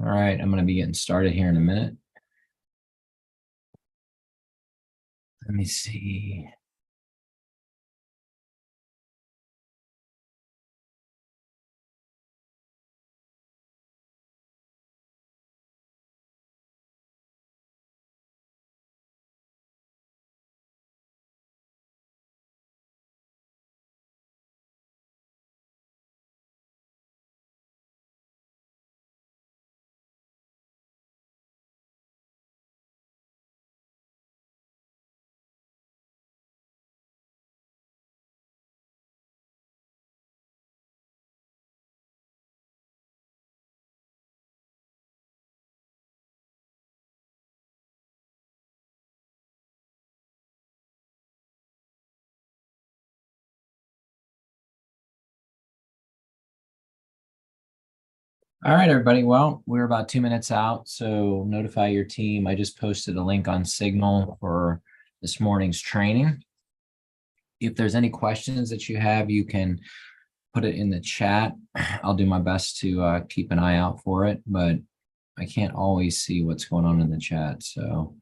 All right, I'm going to be getting started here in a minute. Let me see. All right, everybody. Well, we're about 2 minutes out, so notify your team. I just posted a link on Signal for this morning's training. If there's any questions that you have, you can put it in the chat. I'll do my best to keep an eye out for it, but I can't always see what's going on in the chat. So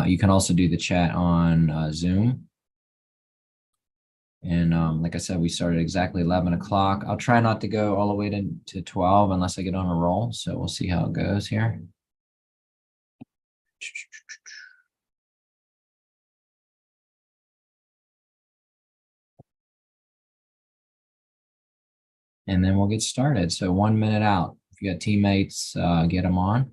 you can also do the chat on Zoom. And like I said, we started exactly 11 o'clock. I'll try not to go all the way to 12 unless I get on a roll. So we'll see how it goes here. And then we'll get started. So 1 minute out. If you got teammates, get them on.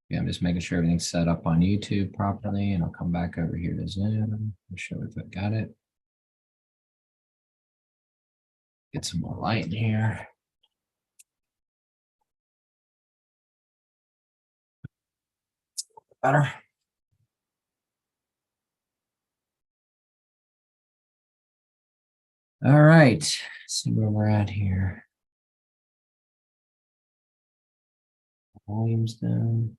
Yeah, I'm just making sure everything's set up on YouTube properly, and I'll come back over here to Zoom. Make sure we've got it. Get some more light in here. Better. All right, let's see where we're at here. Volume's down.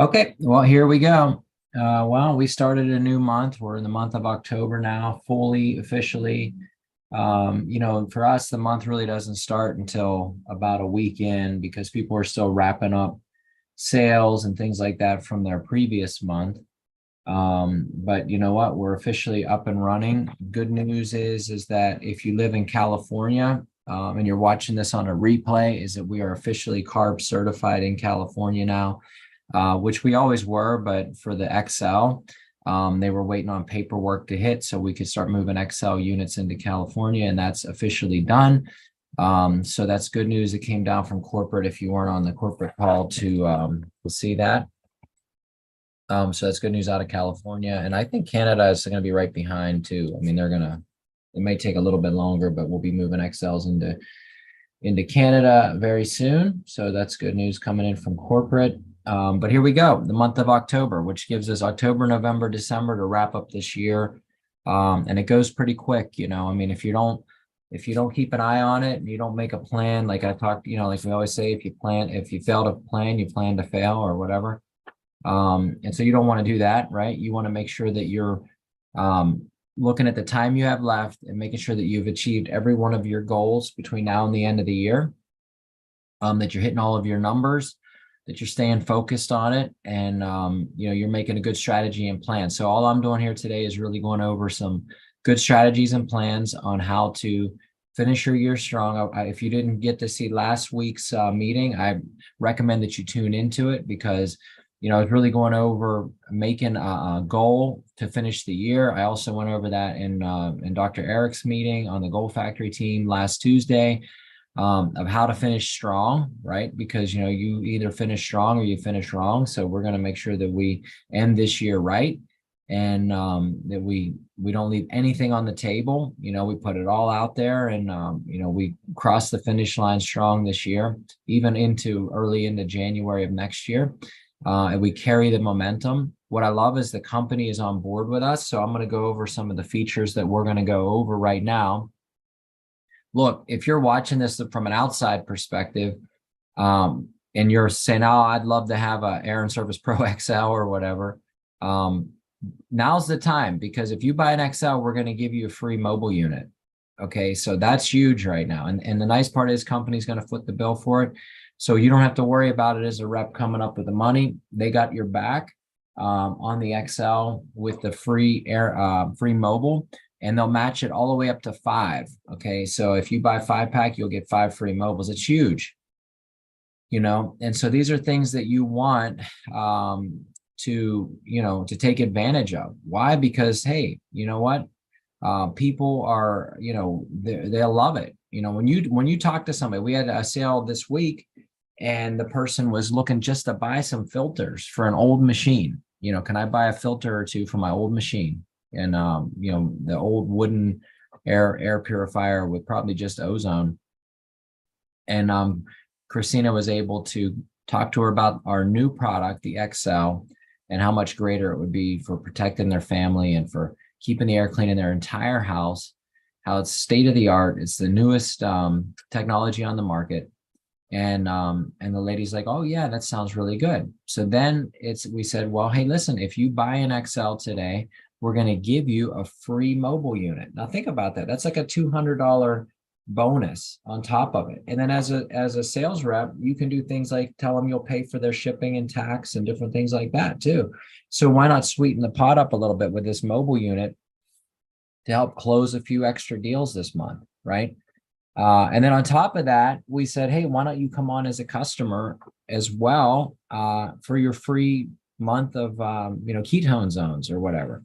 Okay, well, here we go. Well, we started a new month. We're in the month of October now, fully, officially. For us, the month really doesn't start until about a weekend because people are still wrapping up sales and things like that from their previous month. But you know what? We're officially up and running. Good news is that if you live in California, and you're watching this on a replay, is that we are officially CARB certified in California now. Which we always were, but for the XL, they were waiting on paperwork to hit so we could start moving XL units into California, and that's officially done. So that's good news. It came down from corporate if you weren't on the corporate call to see that. So that's good news out of California. And I think Canada is going to be right behind too. I mean, it may take a little bit longer, but we'll be moving XLs into Canada very soon. So that's good news coming in from corporate. But here we go, the month of October, which gives us October, November, December to wrap up this year. And it goes pretty quick, I mean, if you don't keep an eye on it and you don't make a plan, like I talked, like we always say, if you fail to plan, you plan to fail or whatever. And so you don't want to do that, right? You want to make sure that you're looking at the time you have left and making sure that you've achieved every one of your goals between now and the end of the year, that you're hitting all of your numbers, that you're staying focused on it, and you're making a good strategy and plan. So all I'm doing here today is really going over some good strategies and plans on how to finish your year strong. If you didn't get to see last week's meeting, I recommend that you tune into it because I was really going over making a goal to finish the year. I also went over that in Dr. Eric's meeting on the Goal Factory team last Tuesday, of how to finish strong, right? Because, you either finish strong or you finish wrong. So we're going to make sure that we end this year right. and that we don't leave anything on the table. We put it all out there, and we crossed the finish line strong this year, even early into January of next year. And we carry the momentum. What I love is the company is on board with us. So I'm going to go over some of the features that we're going to go over right now. Look, if you're watching this from an outside perspective, and you're saying, "Oh, I'd love to have a Aaron Service Pro XL or whatever," now's the time, because if you buy an XL, we're going to give you a free mobile unit. Okay, so that's huge right now. And the nice part is company's going to foot the bill for it. So you don't have to worry about it as a rep coming up with the money. They got your back on the XL with the free mobile, and they'll match it all the way up to 5. Okay, so if you buy 5-pack, you'll get 5 free mobiles. It's huge, and so these are things that you want to take advantage of. Why? Because, hey, you know what? People are, they'll love it. When you talk to somebody, we had a sale this week, and the person was looking just to buy some filters for an old machine. Can I buy a filter or two for my old machine? And the old wooden air purifier with probably just ozone. And Christina was able to talk to her about our new product, the XL, and how much greater it would be for protecting their family and for keeping the air clean in their entire house, how it's state of the art. It's the newest technology on the market. And the lady's like, "Oh yeah, that sounds really good." So then we said, "Well, hey, listen, if you buy an XL today, we're going to give you a free mobile unit." Now think about that. That's like a $200 bonus on top of it. And then as a sales rep, you can do things like tell them you'll pay for their shipping and tax and different things like that too. So why not sweeten the pot up a little bit with this mobile unit to help close a few extra deals this month, right? And then on top of that, we said, "Hey, why don't you come on as a customer as well for your free month of ketone zones or whatever."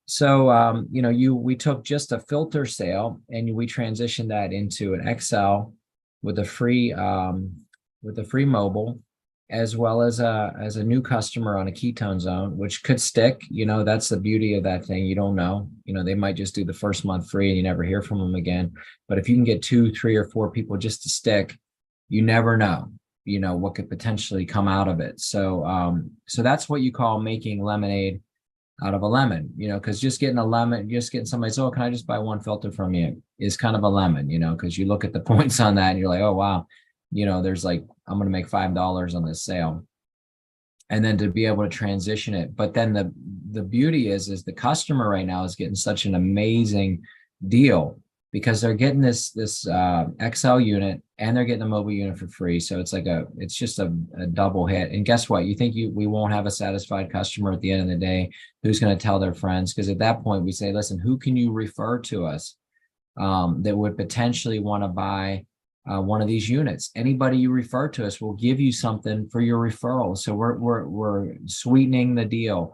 So we took just a filter sale and we transitioned that into an XL with a free mobile, as well as a new customer on a ketone zone, which could stick. That's the beauty of that thing. You don't know. They might just do the first month free and you never hear from them again. But if you can get 2, 3, or 4 people just to stick, you never know. What could potentially come out of it. So that's what you call making lemonade out of a lemon. Because just getting somebody, "Oh, can I just buy one filter from you?" is kind of a lemon. Because you look at the points on that and you're like, "Oh wow, there's like, I'm going to make $5 on this sale." And then to be able to transition it. But then the beauty is the customer right now is getting such an amazing deal, because they're getting this XL unit and they're getting a mobile unit for free. So it's just a double hit. And guess what? You think we won't have a satisfied customer at the end of the day who's going to tell their friends? Because at that point we say, "Listen, who can you refer to us that would potentially want to buy one of these units?" Anybody you refer to us will give you something for your referral. So we're sweetening the deal,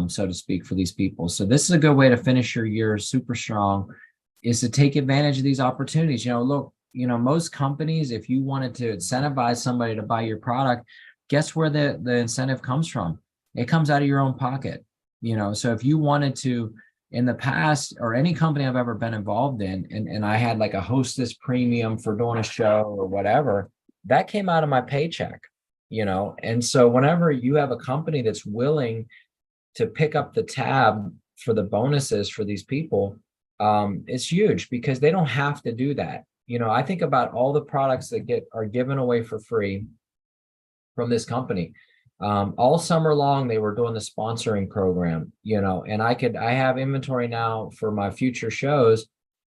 so to speak, for these people. So this is a good way to finish your year super strong, is to take advantage of these opportunities. Look, most companies, if you wanted to incentivize somebody to buy your product, guess where the incentive comes from? It comes out of your own pocket. So if you wanted to, in the past, or any company I've ever been involved in, and I had like a hostess premium for doing a show or whatever, that came out of my paycheck, and so whenever you have a company that's willing to pick up the tab for the bonuses for these people, it's huge, because they don't have to do that. I think about all the products that are given away for free from this company. All summer long, they were doing the sponsoring program, and I have inventory now for my future shows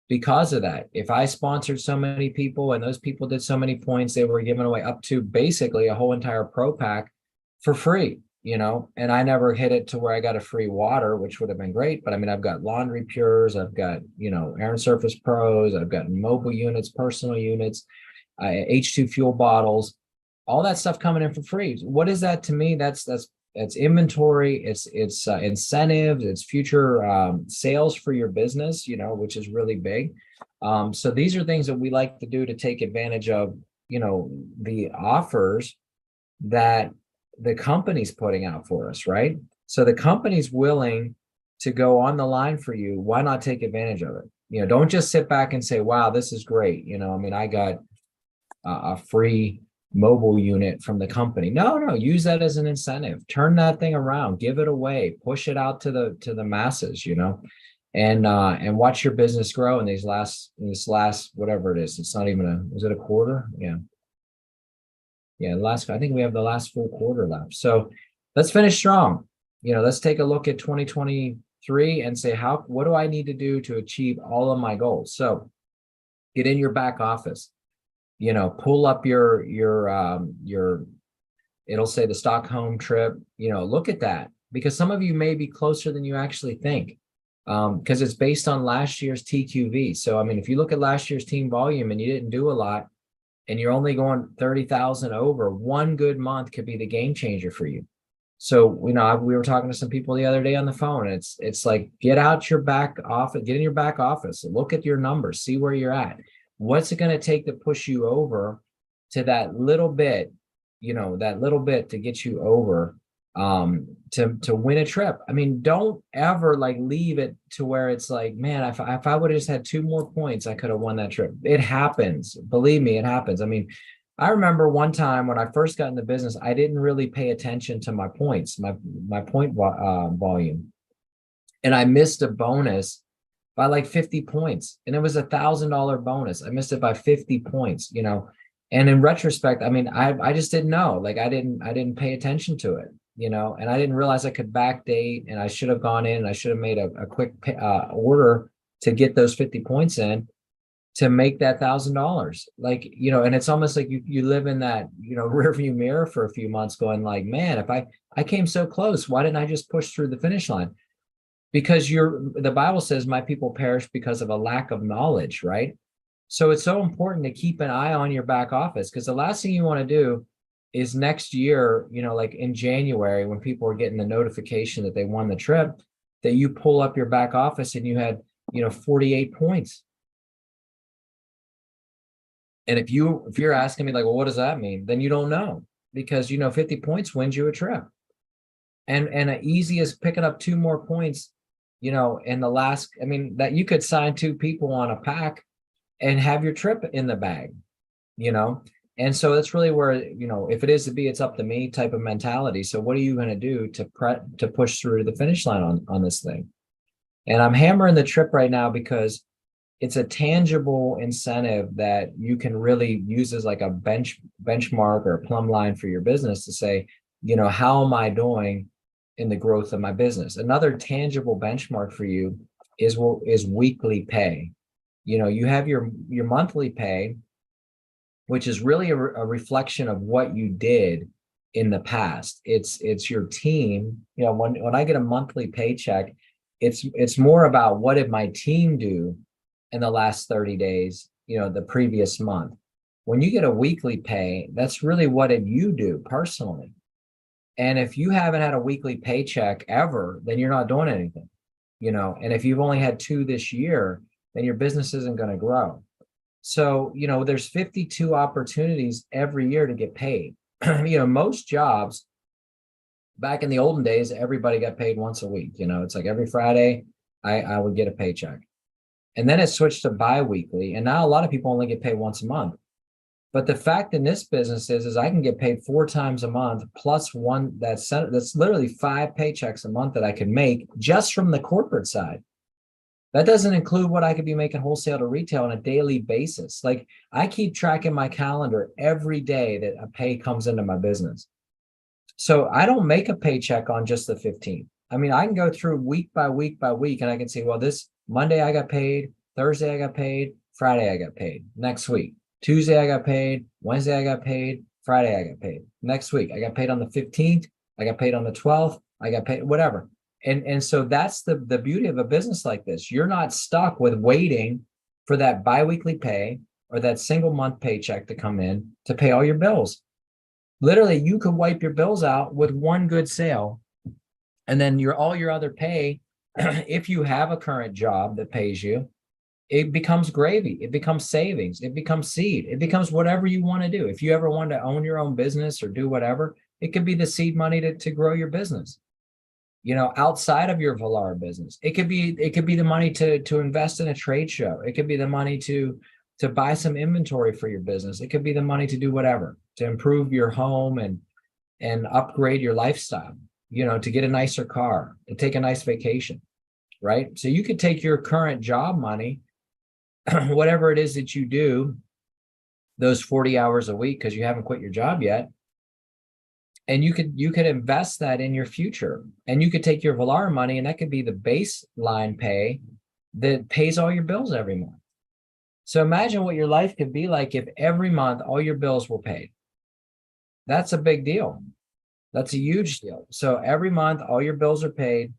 because of that. If I sponsored so many people and those people did so many points, they were giving away up to basically a whole entire pro pack for free. And I never hit it to where I got a free water, which would have been great. But I mean, I've got laundry pures, I've got, Aaron Surface Pros, I've got mobile units, personal units, H2 fuel bottles, all that stuff coming in for free. What is that to me? That's inventory, it's incentives, it's future sales for your business, which is really big. So these are things that we like to do to take advantage of, the offers that the company's putting out for us, right? So the company's willing to go on the line for you, why not take advantage of it? Don't just sit back and say, wow, this is great. I mean, I got a free mobile unit from the company. No, use that as an incentive. Turn that thing around, give it away, push it out to the masses, and watch your business grow in this last whatever it is. It's not even is it a quarter? Yeah, I think we have the last full quarter left. So let's finish strong. Let's take a look at 2023 and say, what do I need to do to achieve all of my goals? So get in your back office, pull up your it'll say the Stockholm trip, look at that, because some of you may be closer than you actually think. Because it's based on last year's TQV. So, I mean, if you look at last year's team volume and you didn't do a lot, and you're only going 30,000 over, one good month could be the game changer for you. So, we were talking to some people the other day on the phone. It's like, get in your back office, look at your numbers, see where you're at. What's it going to take to push you over to that little bit, to get you over, to win a trip. I mean, don't ever leave it to where it's like, man, if I would have just had 2 more points, I could have won that trip. It happens. Believe me, it happens. I mean, I remember one time when I first got in the business, I didn't really pay attention to my points, my point volume. And I missed a bonus by 50 points. And it was $1,000 bonus. I missed it by 50 points, and in retrospect, I mean, I just didn't know, I didn't pay attention to it. And I didn't realize I could backdate, and I should have gone in and I should have made a quick order to get those 50 points in to make that $1,000. And it's almost like you live in that, rear view mirror for a few months going man, if I came so close, why didn't I just push through the finish line? Because the Bible says my people perish because of a lack of knowledge, right? So it's so important to keep an eye on your back office, because the last thing you want to do is next year, in January, when people are getting the notification that they won the trip, that you pull up your back office and you had, 48 points. And if you're asking me well, what does that mean? Then you don't know, because, 50 points wins you a trip. And an easy as picking up 2 more points, in the last, I mean, that you could sign 2 people on a pack and have your trip in the bag, And so that's really where, if it is to be, it's up to me type of mentality. So what are you going to do to push through to the finish line on this thing? And I'm hammering the trip right now because it's a tangible incentive that you can really use as a benchmark or a plumb line for your business to say, how am I doing in the growth of my business? Another tangible benchmark for you is weekly pay. You have your monthly pay, which is really a reflection of what you did in the past. It's your team. When I get a monthly paycheck, it's more about what did my team do in the last 30 days, the previous month. When you get a weekly pay, that's really what did you do personally. And if you haven't had a weekly paycheck ever, then you're not doing anything, and if you've only had 2 this year, then your business isn't going to grow. So, there's 52 opportunities every year to get paid. Most jobs back in the olden days, everybody got paid once a week. It's like every Friday I would get a paycheck. And then it switched to bi-weekly. And now a lot of people only get paid once a month. But the fact in this business is I can get paid 4 times a month plus one that's literally 5 paychecks a month that I can make just from the corporate side. That doesn't include what I could be making wholesale to retail on a daily basis. I keep tracking my calendar every day that a pay comes into my business. So I don't make a paycheck on just the 15th. I mean, I can go through week by week by week, and I can see, well, this Monday I got paid, Thursday I got paid, Friday I got paid. Next week, Tuesday I got paid, Wednesday I got paid, Friday I got paid. Next week I got paid on the 15th, I got paid on the 12th, I got paid, whatever. And so that's the beauty of a business like this. You're not stuck with waiting for that biweekly pay or that single month paycheck to come in to pay all your bills. Literally, you could wipe your bills out with one good sale, and then all your other pay, if you have a current job that pays you, it becomes gravy. It becomes savings. It becomes seed. It becomes whatever you want to do. If you ever want to own your own business or do whatever, it could be the seed money to grow your business. outside of your Valar business. It could be the money to invest in a trade show. It could be the money to buy some inventory for your business. It could be the money to do whatever, to improve your home and upgrade your lifestyle, to get a nicer car, to take a nice vacation, right? So you could take your current job money, whatever it is that you do, those 40 hours a week, because you haven't quit your job yet, and you could invest that in your future, and you could take your Valar money, and that could be the baseline pay that pays all your bills every month. So imagine what your life could be like if every month all your bills were paid. That's a big deal. That's a huge deal. So every month all your bills are paid,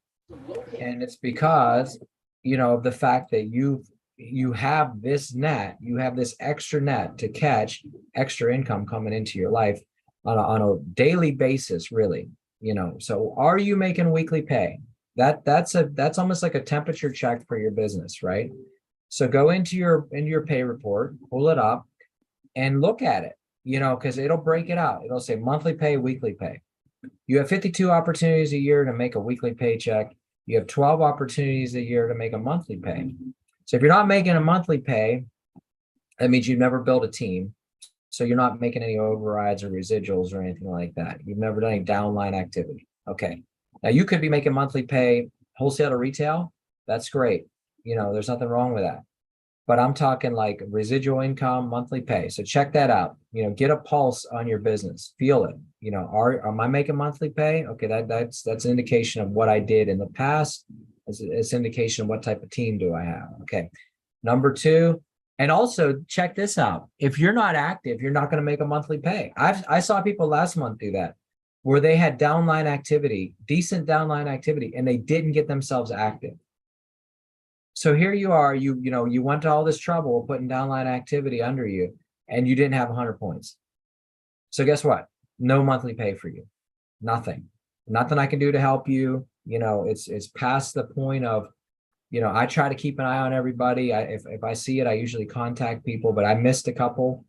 and it's because of the fact that you have this net, you have this extra net to catch extra income coming into your life on a daily basis, really. So are you making weekly pay? That's almost like a temperature check for your business, right? So go into your pay report, pull it up, and look at it, because it'll break it out. It'll say monthly pay, weekly pay. You have 52 opportunities a year to make a weekly paycheck. You have 12 opportunities a year to make a monthly pay. So if you're not making a monthly pay, that means you've never built a team. So you're not making any overrides or residuals or anything like that. You've never done any downline activity. Okay. Now you could be making monthly pay wholesale to retail. That's great. There's nothing wrong with that. But I'm talking like residual income, monthly pay. So check that out. Get a pulse on your business. Feel it. Am I making monthly pay? Okay, that's an indication of what I did in the past. It's an indication of what type of team do I have. Okay. Number two, and also check this out. If you're not active, you're not going to make a monthly pay. I saw people last month do that, where they had downline activity, decent downline activity, and they didn't get themselves active. So here you are, you went to all this trouble putting downline activity under you, and you didn't have 100 points. So guess what? No monthly pay for you. Nothing I can do to help you. It's past the point of, I try to keep an eye on everybody. If I see it, I usually contact people, but I missed a couple.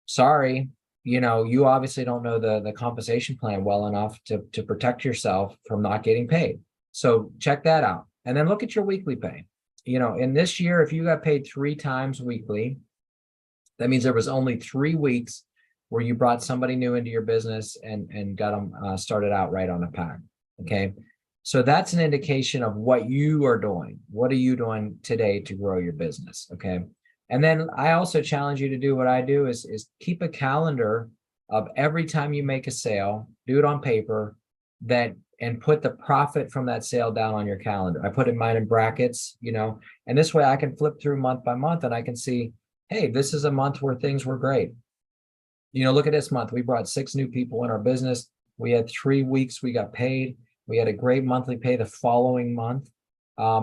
Sorry, you obviously don't know the compensation plan well enough to protect yourself from not getting paid. So check that out. And then look at your weekly pay. In this year, if you got paid 3 times weekly, that means there was only 3 weeks where you brought somebody new into your business and got them started out right on a pack. Okay. So that's an indication of what you are doing. What are you doing today to grow your business? Okay. And then I also challenge you to do what I do is keep a calendar of every time you make a sale, do it on paper, and put the profit from that sale down on your calendar. I put mine in brackets, and this way I can flip through month by month and I can see, hey, this is a month where things were great. Look at this month. We brought 6 new people in our business. We had 3 weeks we got paid. We had a great monthly pay the following month,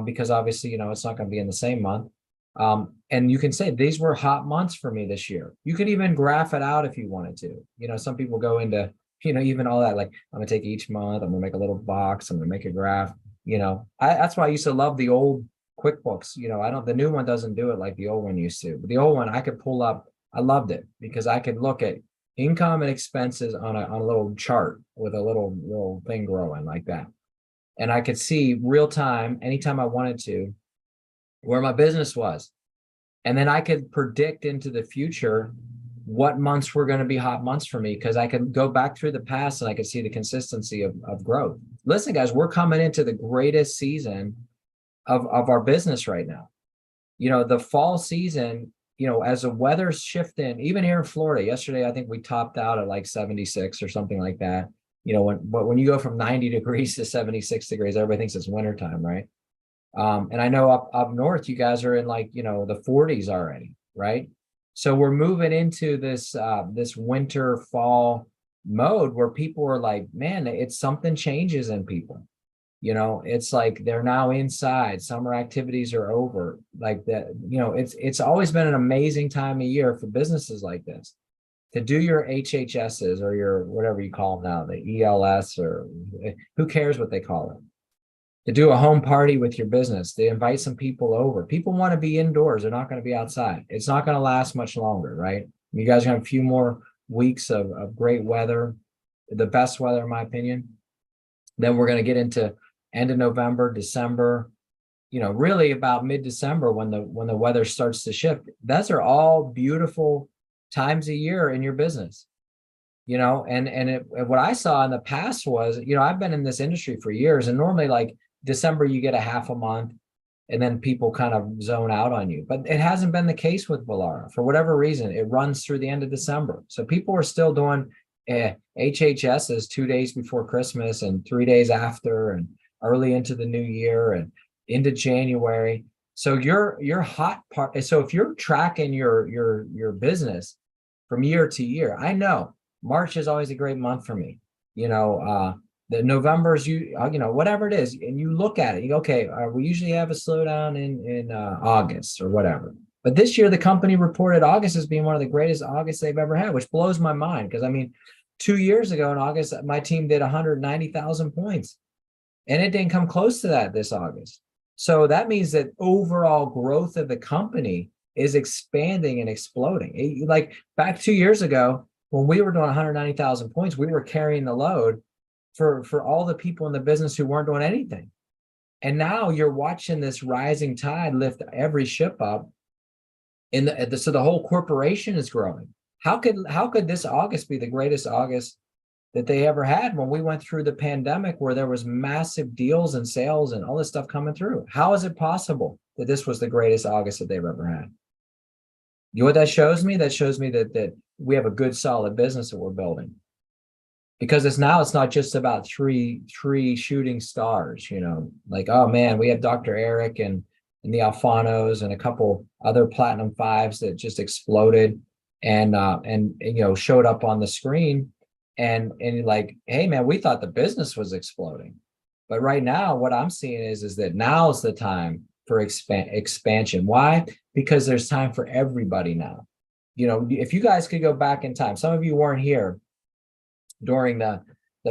because obviously, it's not going to be in the same month. And you can say these were hot months for me this year. You could even graph it out if you wanted to. Some people go into, even all that, like, I'm gonna take each month, I'm gonna make a little box, I'm gonna make a graph. That's why I used to love the old QuickBooks. The new one doesn't do it like the old one used to, but the old one I could pull up. I loved it because I could look at income and expenses on a little chart with a little thing growing like that. And I could see real time, anytime I wanted to, where my business was. And then I could predict into the future what months were going to be hot months for me, because I could go back through the past and I could see the consistency of growth. Listen, guys, we're coming into the greatest season of our business right now. The fall season, as the weather's shifting, even here in Florida, yesterday, I think we topped out at like 76 or something like that. When you go from 90 degrees to 76 degrees, everybody thinks it's wintertime, right? And I know up north, you guys are in like, the 40s already, right? So we're moving into this winter fall mode where people are like, man, it's something changes in people. It's like they're now inside. Summer activities are over. Like that, it's always been an amazing time of year for businesses like this to do your HHSs or your whatever you call them now, the ELS, or who cares what they call it. To do a home party with your business, to invite some people over. People want to be indoors. They're not going to be outside. It's not going to last much longer, right? You guys are going to have a few more weeks of great weather, the best weather, in my opinion. Then we're going to get into end of November, December, really about mid-December when the weather starts to shift. Those are all beautiful times a year in your business. What I saw in the past was, I've been in this industry for years, and normally like December, you get a half a month and then people kind of zone out on you. But it hasn't been the case with Vollara. For whatever reason, it runs through the end of December. So people are still doing HHSs 2 days before Christmas and 3 days after, and early into the new year and into January. So your hot part. So if you're tracking your business from year to year, I know March is always a great month for me. The November's whatever it is, and you look at it, you go, okay, we usually have a slowdown in August or whatever. But this year, the company reported August as being one of the greatest Augusts they've ever had, which blows my mind. Because 2 years ago in August, my team did 190,000 points, and it didn't come close to that this August. So that means that overall growth of the company is expanding and exploding. Like back 2 years ago, when we were doing 190,000 points, we were carrying the load for all the people in the business who weren't doing anything. And now you're watching this rising tide lift every ship up. So the whole corporation is growing. How could this August be the greatest August that they ever had when we went through the pandemic, where there was massive deals and sales and all this stuff coming through? How is it possible that this was the greatest August that they've ever had? You know what that shows me? That shows me that we have a good, solid business that we're building. Because it's not just about three shooting stars, like, oh man, we have Dr. Eric and the Alfanos and a couple other Platinum 5s that just exploded and showed up on the screen, and like, hey man, we thought the business was exploding. But right now, what I'm seeing is that now's the time for expansion. Why? Because there's time for everybody now. If you guys could go back in time, some of you weren't here during the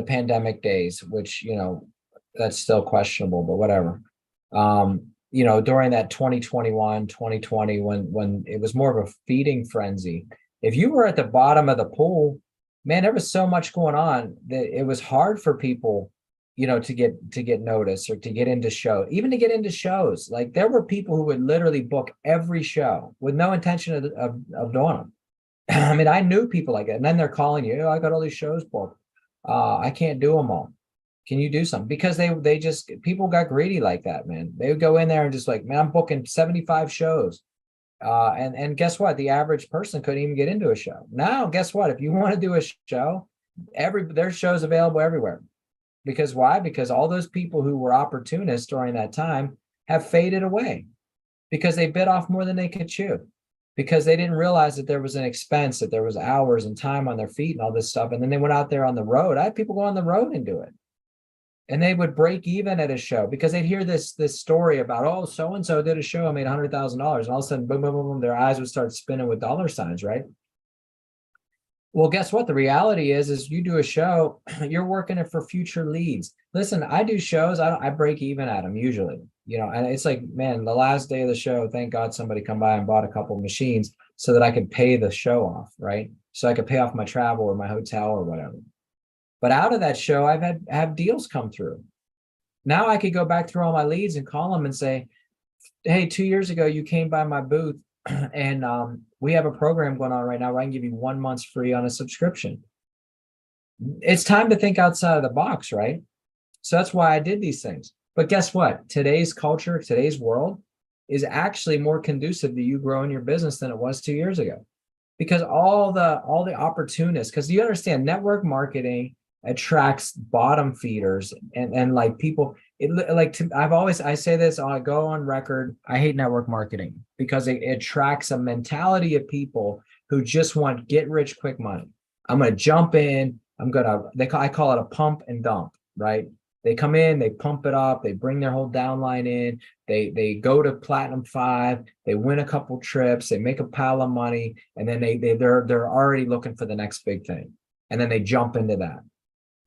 pandemic days, which, that's still questionable, but whatever. During that 2021, 2020, when it was more of a feeding frenzy, if you were at the bottom of the pool, man, there was so much going on that it was hard for people, to get noticed or to get into even to get into shows. Like there were people who would literally book every show with no intention of doing them. I knew people like that. And then they're calling you, I got all these shows booked. I can't do them all. Can you do something? Because they just, people got greedy like that, man. They would go in there and just like, man, I'm booking 75 shows. And guess what? The average person couldn't even get into a show. Now, guess what? If you want to do a show, there's shows available everywhere. Because why? Because all those people who were opportunists during that time have faded away because they bit off more than they could chew. Because they didn't realize that there was an expense, that there was hours and time on their feet and all this stuff. And then they went out there on the road. I had people go on the road and do it. And they would break even at a show because they'd hear this story about, oh, so-and-so did a show, I made $100,000. And all of a sudden, boom, boom, boom, boom, their eyes would start spinning with dollar signs, right? Well, guess what? The reality is you do a show, you're working it for future leads. Listen, I do shows, I break even at them usually, and it's like, man, the last day of the show, thank God somebody come by and bought a couple of machines so that I could pay the show off, right? So I could pay off my travel or my hotel or whatever. But out of that show, I've have deals come through. Now I could go back through all my leads and call them and say, hey, 2 years ago, you came by my booth and we have a program going on right now where I can give you 1 month free on a subscription. It's time to think outside of the box, right? So that's why I did these things. But guess what? Today's culture, today's world is actually more conducive to you growing your business than it was 2 years ago. Because all the opportunists, because you understand, network marketing attracts bottom feeders and like people, I say this, I go on record, I hate network marketing because it attracts a mentality of people who just want get rich quick money. I'm going to jump in, I call it a pump and dump, right? They come in, they pump it up, they bring their whole downline in, they go to Platinum 5, they win a couple trips, they make a pile of money, and then they're already looking for the next big thing. And then they jump into that.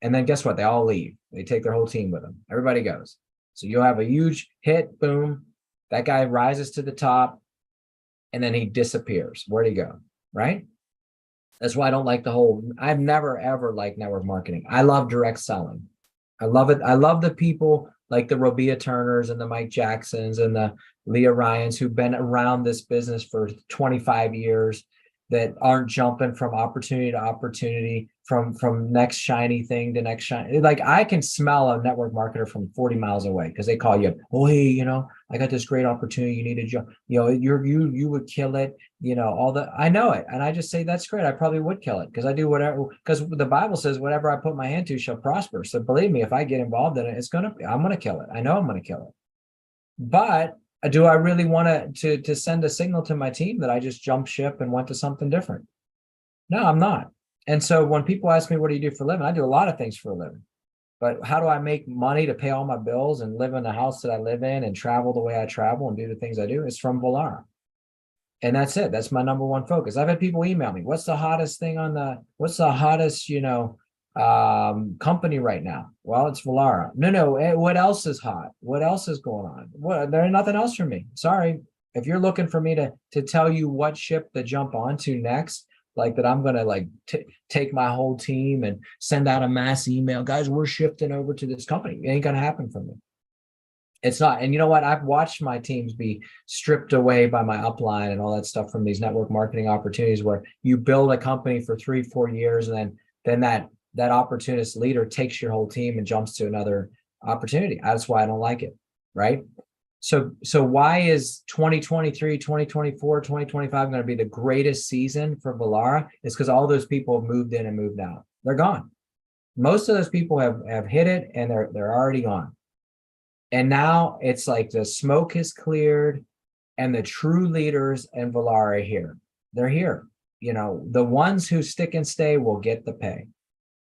And then guess what? They all leave. They take their whole team with them. Everybody goes. So you'll have a huge hit, boom. That guy rises to the top, and then he disappears. Where'd he go? Right? That's why I don't like I've never, ever liked network marketing. I love direct selling. I love it. I love the people like the Robia Turners and the Mike Jacksons and the Leah Ryans who've been around this business for 25 years that aren't jumping from opportunity to opportunity, from next shiny thing to next shiny. Like I can smell a network marketer from 40 miles away because they call you up. Oh, hey, I got this great opportunity. You need a job. You would kill it. All the I know it. And I just say that's great. I probably would kill it because I do whatever, because the Bible says whatever I put my hand to shall prosper. So believe me, if I get involved in it, I'm gonna kill it. I know I'm gonna kill it. But do I really want to send a signal to my team that I just jumped ship and went to something different? No, I'm not. And so when people ask me, what do you do for a living? I do a lot of things for a living. But how do I make money to pay all my bills and live in the house that I live in and travel the way I travel and do the things I do? It's from Vollara. And that's it. That's my number one focus. I've had people email me, what's the hottest company right now? Well, it's Vollara. No. What else is hot? What else is going on? There's nothing else for me. Sorry. If you're looking for me to tell you what ship to jump onto next, like that, I'm going to take my whole team and send out a mass email. Guys, we're shifting over to this company. It ain't going to happen for me. It's not. And you know what? I've watched my teams be stripped away by my upline and all that stuff from these network marketing opportunities where you build a company for 3-4 years and then that opportunist leader takes your whole team and jumps to another opportunity. That's why I don't like it. Right. So why is 2023, 2024, 2025 going to be the greatest season for Vollara? It's because all those people have moved in and moved out. They're gone. Most of those people have hit it and they're already gone. And now it's like the smoke has cleared and the true leaders in Vollara are here. They're here. The ones who stick and stay will get the pay.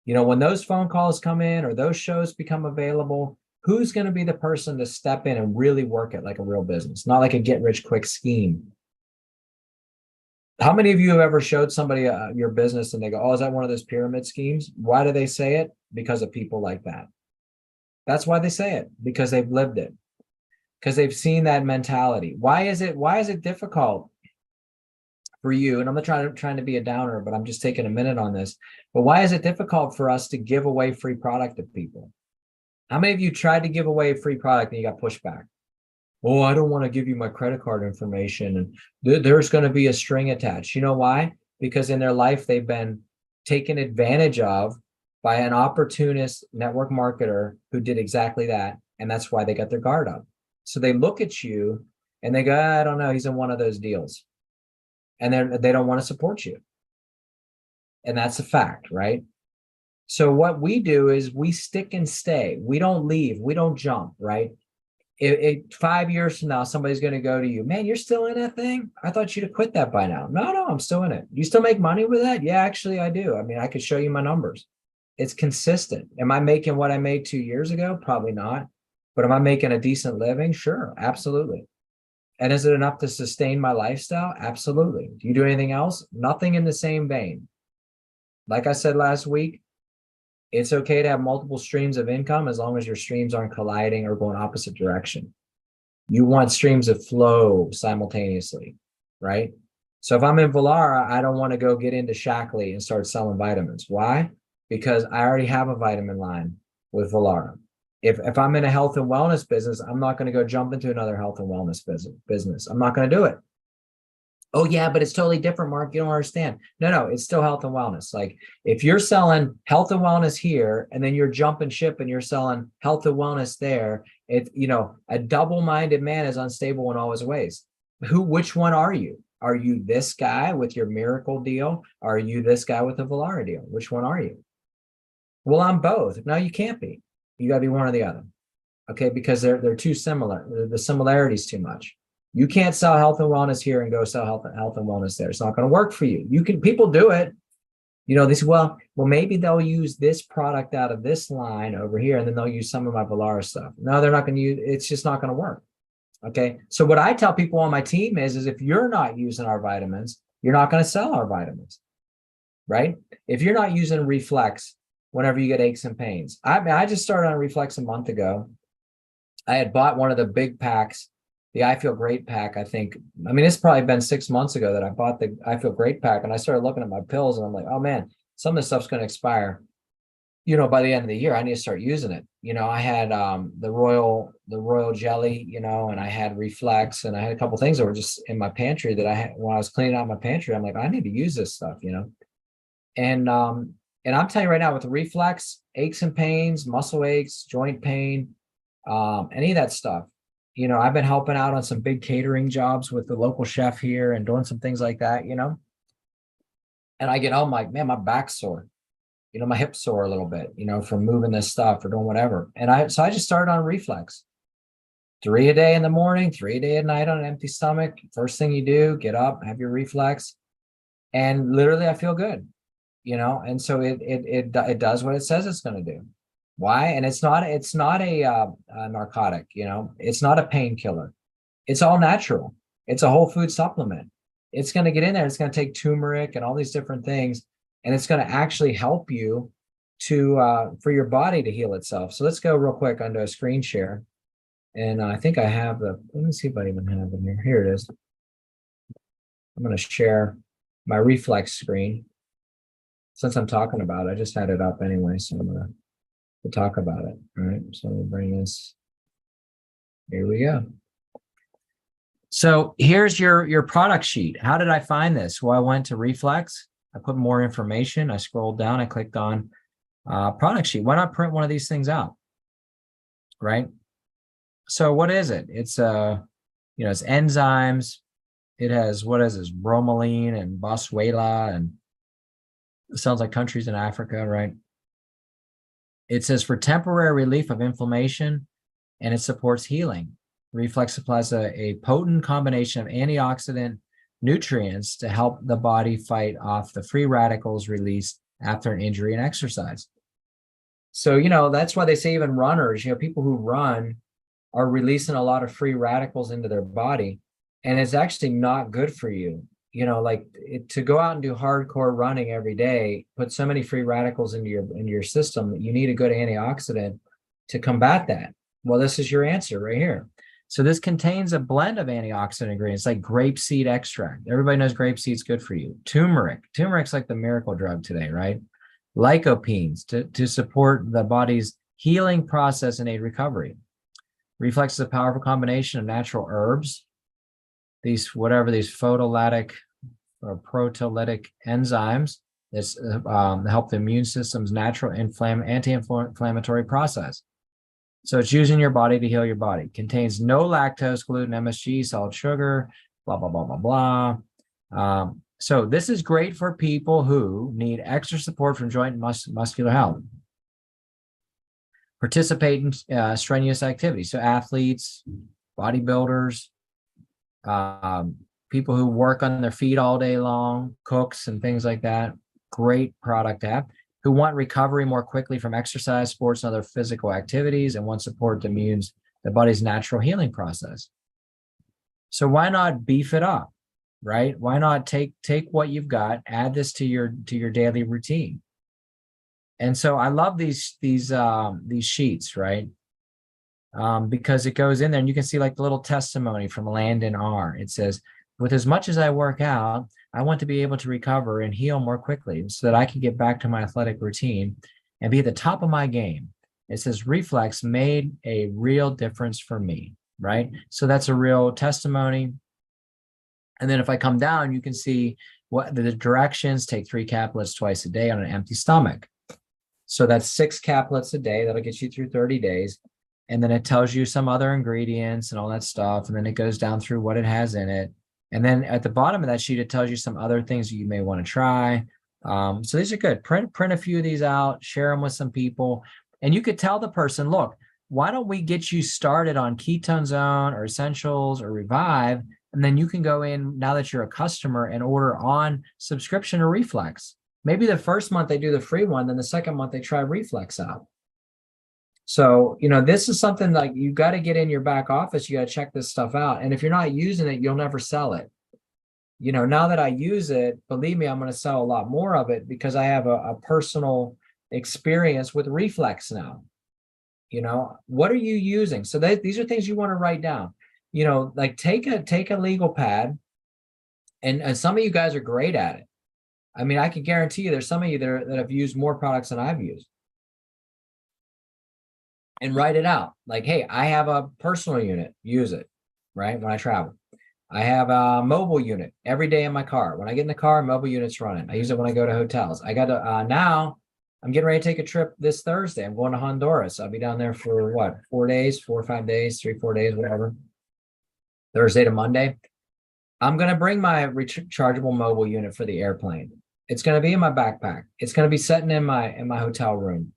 When those phone calls come in or those shows become available, who's going to be the person to step in and really work it like a real business, not like a get rich quick scheme? How many of you have ever showed somebody your business and they go, oh, is that one of those pyramid schemes? Why do they say it? Because of people like that. That's why they say it, because they've lived it, because they've seen that mentality. Why is it difficult for you? And I'm not trying to be a downer, but I'm just taking a minute on this. But why is it difficult for us to give away free product to people? How many of you tried to give away a free product and you got pushback? Oh, I don't want to give you my credit card information. And there's going to be a string attached. You know why? Because in their life, they've been taken advantage of by an opportunist network marketer who did exactly that. And that's why they got their guard up. So they look at you and they go, I don't know, he's in one of those deals. And then they don't want to support you. And that's a fact, right? So what we do is we stick and stay. We don't leave. We don't jump, right? 5 years from now, somebody's going to go to you, man, you're still in that thing? I thought you'd have quit that by now. No, I'm still in it. You still make money with that? Yeah, actually, I do. I mean, I could show you my numbers. It's consistent. Am I making what I made 2 years ago? Probably not. But am I making a decent living? Sure, absolutely. And is it enough to sustain my lifestyle? Absolutely. Do you do anything else? Nothing in the same vein. Like I said last week, it's okay to have multiple streams of income as long as your streams aren't colliding or going opposite direction. You want streams of flow simultaneously, right? So if I'm in Vollara, I don't want to go get into Shackley and start selling vitamins. Why? Because I already have a vitamin line with Vollara. If I'm in a health and wellness business, I'm not going to go jump into another health and wellness business. I'm not going to do it. Oh, yeah, but it's totally different, Mark. You don't understand. No, it's still health and wellness. Like if you're selling health and wellness here, and then you're jumping ship and you're selling health and wellness there, a double-minded man is unstable in all his ways. Which one are you? Are you this guy with your miracle deal? Are you this guy with a Vollara deal? Which one are you? Well, I'm both. No, you can't be. You got to be one or the other. Okay, because they're too similar. The similarities too much. You can't sell health and wellness here and go sell health and wellness there. It's not going to work for you. People do it. They say, well, maybe they'll use this product out of this line over here, and then they'll use some of my Vollara stuff. No, they're not going to use. It's just not going to work. Okay. So what I tell people on my team is if you're not using our vitamins, you're not going to sell our vitamins, right? If you're not using Reflex whenever you get aches and pains. I just started on Reflex a month ago. I had bought one of the big packs, the I Feel Great pack, I think. I mean, it's probably been 6 months ago that I bought the I Feel Great pack, and I started looking at my pills and I'm like, oh man, some of this stuff's going to expire. by the end of the year, I need to start using it. I had the royal jelly, and I had Reflex, and I had a couple things that were just in my pantry that I had when I was cleaning out my pantry. I'm like, I need to use this stuff. And I'm telling you right now, with the Reflex, aches and pains, muscle aches, joint pain, any of that stuff. I've been helping out on some big catering jobs with the local chef here and doing some things like that. And I get home like, man, my back's sore. My hips sore a little bit, from moving this stuff or doing whatever. So I just started on Reflex. 3 a day in the morning, 3 a day at night on an empty stomach. First thing you do, get up, have your Reflex, and literally I feel good. And so it does what it says it's going to do. Why? And it's not a narcotic. It's not a painkiller. It's all natural. It's a whole food supplement. It's going to get in there. It's going to take turmeric and all these different things, and it's going to actually help you for your body to heal itself. So let's go real quick onto a screen share, and I think I have let me see if I even have it here. Here it is. I'm going to share my Reflex screen. Since I'm talking about it, I just had it up anyway, so I'm going to talk about it. All right, so let me bring this. Here we go. So here's your product sheet. How did I find this? Well, I went to Reflex. I put more information. I scrolled down. I clicked on product sheet. Why not print one of these things out? Right. So what is it? It's it's enzymes. It has, what is this? Bromelain and boswellia, and it sounds like countries in Africa, right? It says for temporary relief of inflammation, and it supports healing. Reflex supplies a potent combination of antioxidant nutrients to help the body fight off the free radicals released after an injury and exercise. So, that's why they say even runners, people who run are releasing a lot of free radicals into their body, and it's actually not good for you. To go out and do hardcore running every day, put so many free radicals into your system that you need a good antioxidant to combat that. Well, this is your answer right here. So this contains a blend of antioxidant ingredients like grapeseed extract. Everybody knows grapeseed's good for you. Turmeric's like the miracle drug today, right? Lycopenes to support the body's healing process and aid recovery. Reflex is a powerful combination of natural herbs, these photolytic or proteolytic enzymes that help the immune system's natural anti-inflammatory process. So it's using your body to heal your body. Contains no lactose, gluten, MSG, solid sugar, blah, blah, blah, blah, blah. So this is great for people who need extra support from joint and muscular health. Participate in strenuous activities. So athletes, bodybuilders, people who work on their feet all day long, cooks and things like that. Great product to have. Who want recovery more quickly from exercise, sports, and other physical activities, and want support the body's natural healing process. So why not beef it up, right? Why not take what you've got, add this to your daily routine? And so I love these sheets, right? Because it goes in there and you can see like the little testimony from Landon R. It says, with as much as I work out, I want to be able to recover and heal more quickly so that I can get back to my athletic routine and be at the top of my game. It says Reflex made a real difference for me, right? So that's a real testimony. And then if I come down, you can see what the directions. Take 3 caplets twice a day on an empty stomach. So that's 6 caplets a day. That'll get you through 30 days. And then it tells you some other ingredients and all that stuff. And then it goes down through what it has in it. And then at the bottom of that sheet, it tells you some other things that you may want to try. So these are good. Print a few of these out, share them with some people. And you could tell the person, look, why don't we get you started on Ketone Zone or Essentials or Revive? And then you can go in, now that you're a customer, and order on subscription or Reflex. Maybe the first month they do the free one, then the second month they try Reflex out. So, this is something like you got to get in your back office. You got to check this stuff out. And if you're not using it, you'll never sell it. Now that I use it, believe me, I'm going to sell a lot more of it because I have a personal experience with Reflex now. What are you using? So these are things you want to write down. Like take a legal pad, and some of you guys are great at it. I mean, I can guarantee you there's some of you that have used more products than I've used. and write it out. Like, hey, I have a personal unit, use it, right? When I travel. I have a mobile unit every day in my car. When I get in the car, mobile unit's running. I use it when I go to hotels. I got to, now I'm getting ready to take a trip this Thursday. I'm going to Honduras. I'll be down there for what, 4 days, 4 or 5 days, 3, 4 days, whatever. Thursday to Monday. I'm going to bring my rechargeable mobile unit for the airplane. It's going to be in my backpack. It's going to be sitting in my hotel room.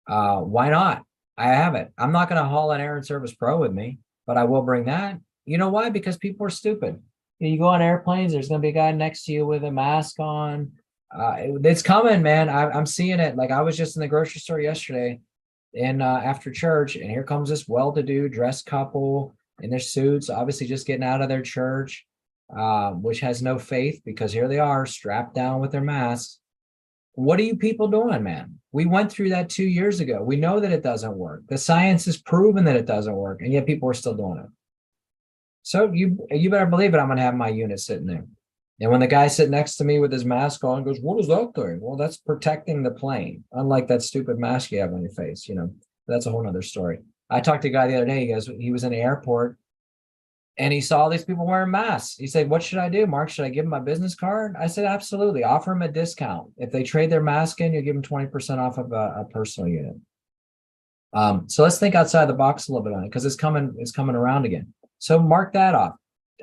Why not? I have it. I'm not going to haul an Air and Service Pro with me, but I will bring that. You know why? Because people are stupid. You go on airplanes, there's going to be a guy next to you with a mask on. It's coming, man. I'm seeing it. Like, I was just in the grocery store yesterday and after church, and here comes this well-to-do dressed couple in their suits, obviously just getting out of their church, which has no faith, because here they are strapped down with their masks. What are you people doing, man? We went through that 2 years ago. We know that it doesn't work. The science has proven that it doesn't work, and yet people are still doing it. So you better believe it, I'm going to have my unit sitting there. And when the guy sitting next to me with his mask on goes, what is that thing? Well, that's protecting the plane. Unlike that stupid mask you have on your face, that's a whole nother story. I talked to a guy the other day. He was in the airport and he saw these people wearing masks. He said, what should I do, Mark? Should I give him my business card? I said, absolutely. Offer him a discount. If they trade their mask in, you'll give them 20% off of a personal unit. So let's think outside the box a little bit on it, because it's coming around again. So mark that off.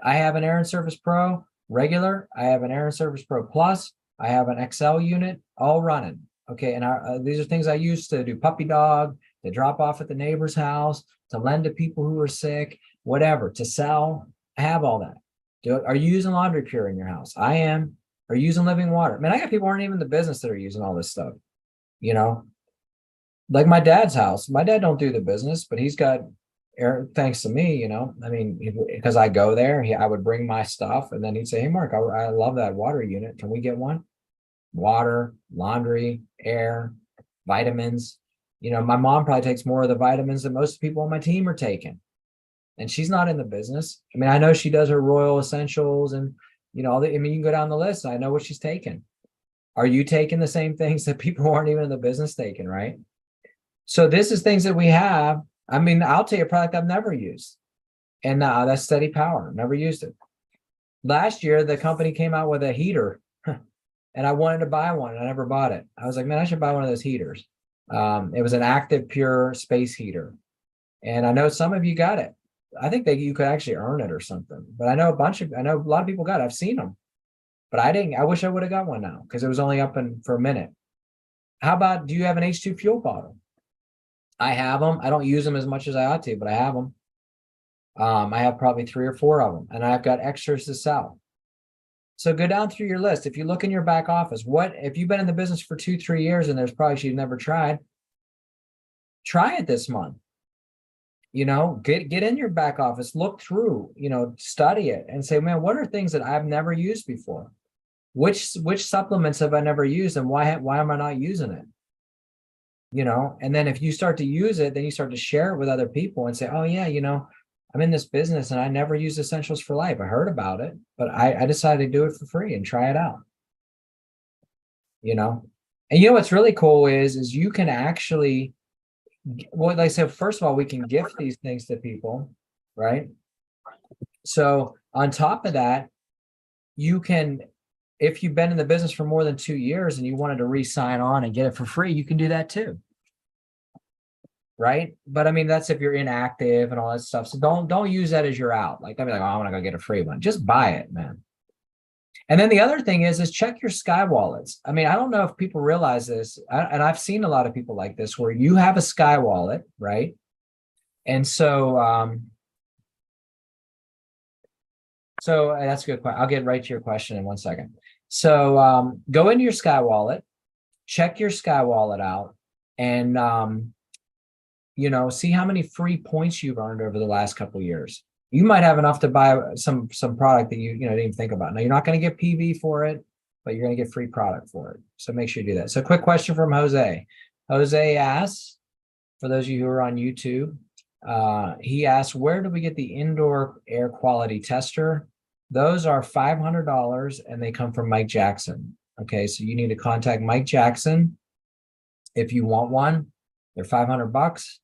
I have an Air and Service Pro regular. I have an Air and Service Pro Plus. I have an XL unit, all running. Okay, and these are things I use to do puppy dog, to drop off at the neighbor's house, to lend to people who are sick, whatever, to sell. I have all that. Are you using laundry pure in your house? I am. Are you using living water? Man, I got people who aren't even in the business that are using all this stuff. Like my dad's house. My dad don't do the business, but he's got air, thanks to me, because I go there, I would bring my stuff, and then he'd say, hey, Mark, I love that water unit. Can we get one? Water, laundry, air, vitamins. My mom probably takes more of the vitamins than most people on my team are taking. And she's not in the business. I mean, I know she does her Royal Essentials and, you can go down the list. I know what she's taking. Are you taking the same things that people who aren't even in the business taking, right? So this is things that we have. I mean, I'll tell you a product I've never used. And that's Steady Power. Never used it. Last year, the company came out with a heater and I wanted to buy one and I never bought it. I was like, man, I should buy one of those heaters. It was an Active Pure space heater. And I know some of you got it. I think that you could actually earn it or something, but I know a lot of people got it. I've seen them, but I didn't. I wish I would have got one now, because it was only up for a minute. How about, do you have an H2 fuel bottle? I have them. I don't use them as much as I ought to, but I have them. I have probably 3 or 4 of them, and I've got extras to sell. So go down through your list. If you look in your back office, if you've been in the business for 2-3 years and there's products you've never tried, try it this month. Get in your back office, look through, study it and say, man, what are things that I've never used before? Which supplements have I never used, and why am I not using it? And then if you start to use it, then you start to share it with other people and say, oh yeah, I'm in this business and I never use Essentials for Life. I heard about it, but I decided to do it for free and try it out. And what's really cool is you can actually, well, like I said, first of all, we can gift these things to people, right? So on top of that, you can, if you've been in the business for more than 2 years and you wanted to re-sign on and get it for free, you can do that too. Right? But I mean, that's if you're inactive and all that stuff. So don't use that as your out. Like, I'd be like, oh, I want to go get a free one. Just buy it, man. And then the other thing is check your Sky wallets. I mean, I don't know if people realize this, and I've seen a lot of people like this, where you have a Sky wallet, right? And so, that's a good question. I'll get right to your question in 1 second. So go into your Sky wallet, check your Sky wallet out, and see how many free points you've earned over the last couple of years. You might have enough to buy some product that you didn't even think about. Now, you're not going to get PV for it, but you're going to get free product for it. So make sure you do that. So quick question from Jose. Jose asks, for those of you who are on YouTube, he asks, where do we get the indoor air quality tester? Those are $500 and they come from Mike Jackson. Okay, so you need to contact Mike Jackson if you want one. They're $500.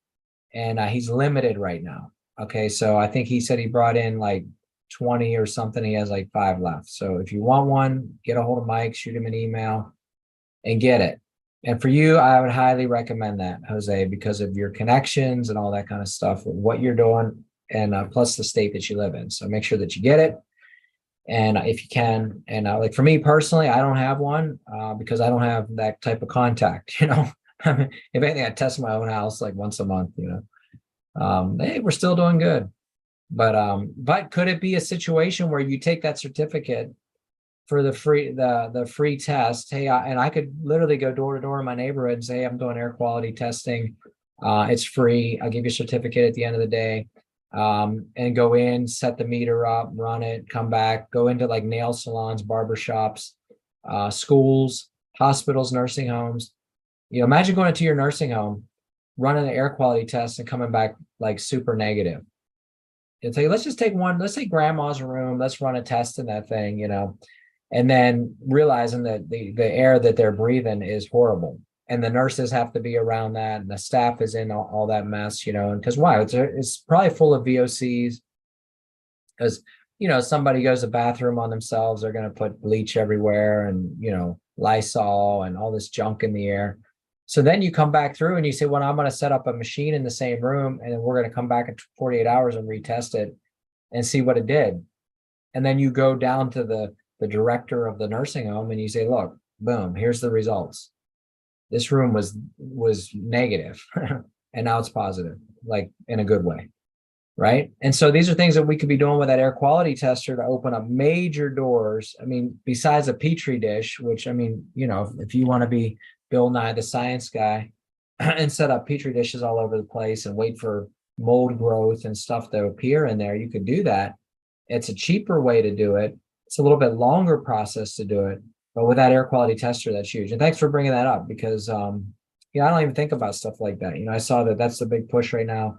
and he's limited right now. Okay, so I think he said he brought in like 20 or something. He has like 5 left. So if you want one, get a hold of Mike, shoot him an email, and get it. And for you, I would highly recommend that, Jose, because of your connections and all that kind of stuff, what you're doing, and plus the state that you live in. So make sure that you get it. And if you can, and like for me personally, I don't have one because I don't have that type of contact, you know. If anything, I test my own house like once a month, you know. Hey, we're still doing good. But could it be a situation where you take that certificate for the free test? Hey, and I could literally go door to door in my neighborhood and say, hey, I'm doing air quality testing. It's free. I'll give you a certificate at the end of the day. And go in, set the meter up, run it, come back, go into like nail salons, barbershops, schools, hospitals, nursing homes. You know, imagine going into your nursing home, running an air quality test and coming back like super negative. And say, let's just take one, let's say grandma's room, let's run a test in that thing, you know, and then realizing that the air that they're breathing is horrible. And the nurses have to be around that, and the staff is in all that mess, you know, and because why? It's probably full of VOCs, because, you know, somebody goes to the bathroom on themselves, they're going to put bleach everywhere and, you know, Lysol and all this junk in the air. So then you come back through and you say, well, I'm going to set up a machine in the same room, and then we're going to come back in 48 hours and retest it and see what it did. And then you go down to the director of the nursing home and you say, look, boom, here's the results. This room was negative and now it's positive, like in a good way. Right. And so these are things that we could be doing with that air quality tester to open up major doors. I mean, besides a petri dish, which, I mean, you know, if you want to be Bill Nye the Science Guy and set up petri dishes all over the place and wait for mold growth and stuff to appear in there, you could do that. It's a cheaper way to do it. It's a little bit longer process to do it. But with that air quality tester, that's huge. And thanks for bringing that up, because, you know, I don't even think about stuff like that. You know, I saw that that's the big push right now.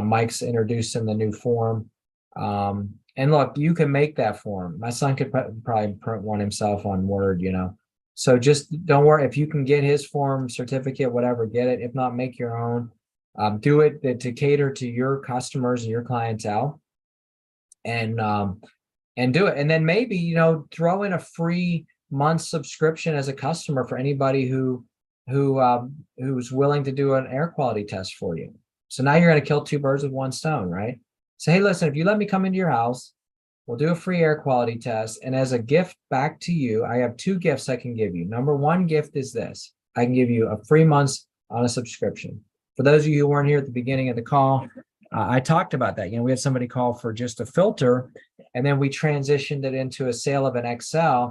Mike's introducing the new form. And look, you can make that form. My son could probably print one himself on Word, you know. So just don't worry. If you can get his form, certificate, whatever, get it. If not, make your own. Do it to cater to your customers and your clientele. And do it. And then maybe, you know, throw in a free month subscription as a customer for anybody who's willing to do an air quality test for you. So now you're going to kill 2 birds with 1 stone, right? So, hey, listen, if you let me come into your house, we'll do a free air quality test. And as a gift back to you, I have 2 gifts I can give you. Number 1 gift is this. I can give you a free month on a subscription. For those of you who weren't here at the beginning of the call, I talked about that. You know, we had somebody call for just a filter, and then we transitioned it into a sale of an XL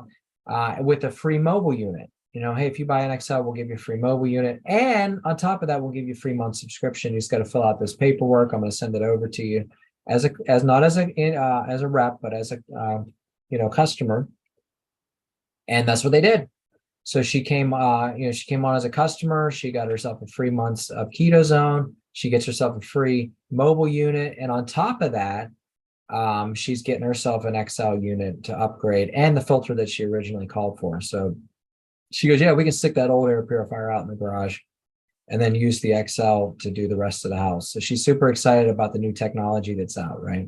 with a free mobile unit. You know, hey, if you buy an XL, we'll give you a free mobile unit. And on top of that, we'll give you a free month subscription. You just got to fill out this paperwork. I'm going to send it over to you as not as a rep, but as a, you know, customer. And that's what they did. So she came, you know, she came on as a customer. She got herself a free month of Keto Zone. She gets herself a free mobile unit. And on top of that, she's getting herself an XL unit to upgrade and the filter that she originally called for. So she goes, yeah, we can stick that old air purifier out in the garage and then use the XL to do the rest of the house. So she's super excited about the new technology that's out, right?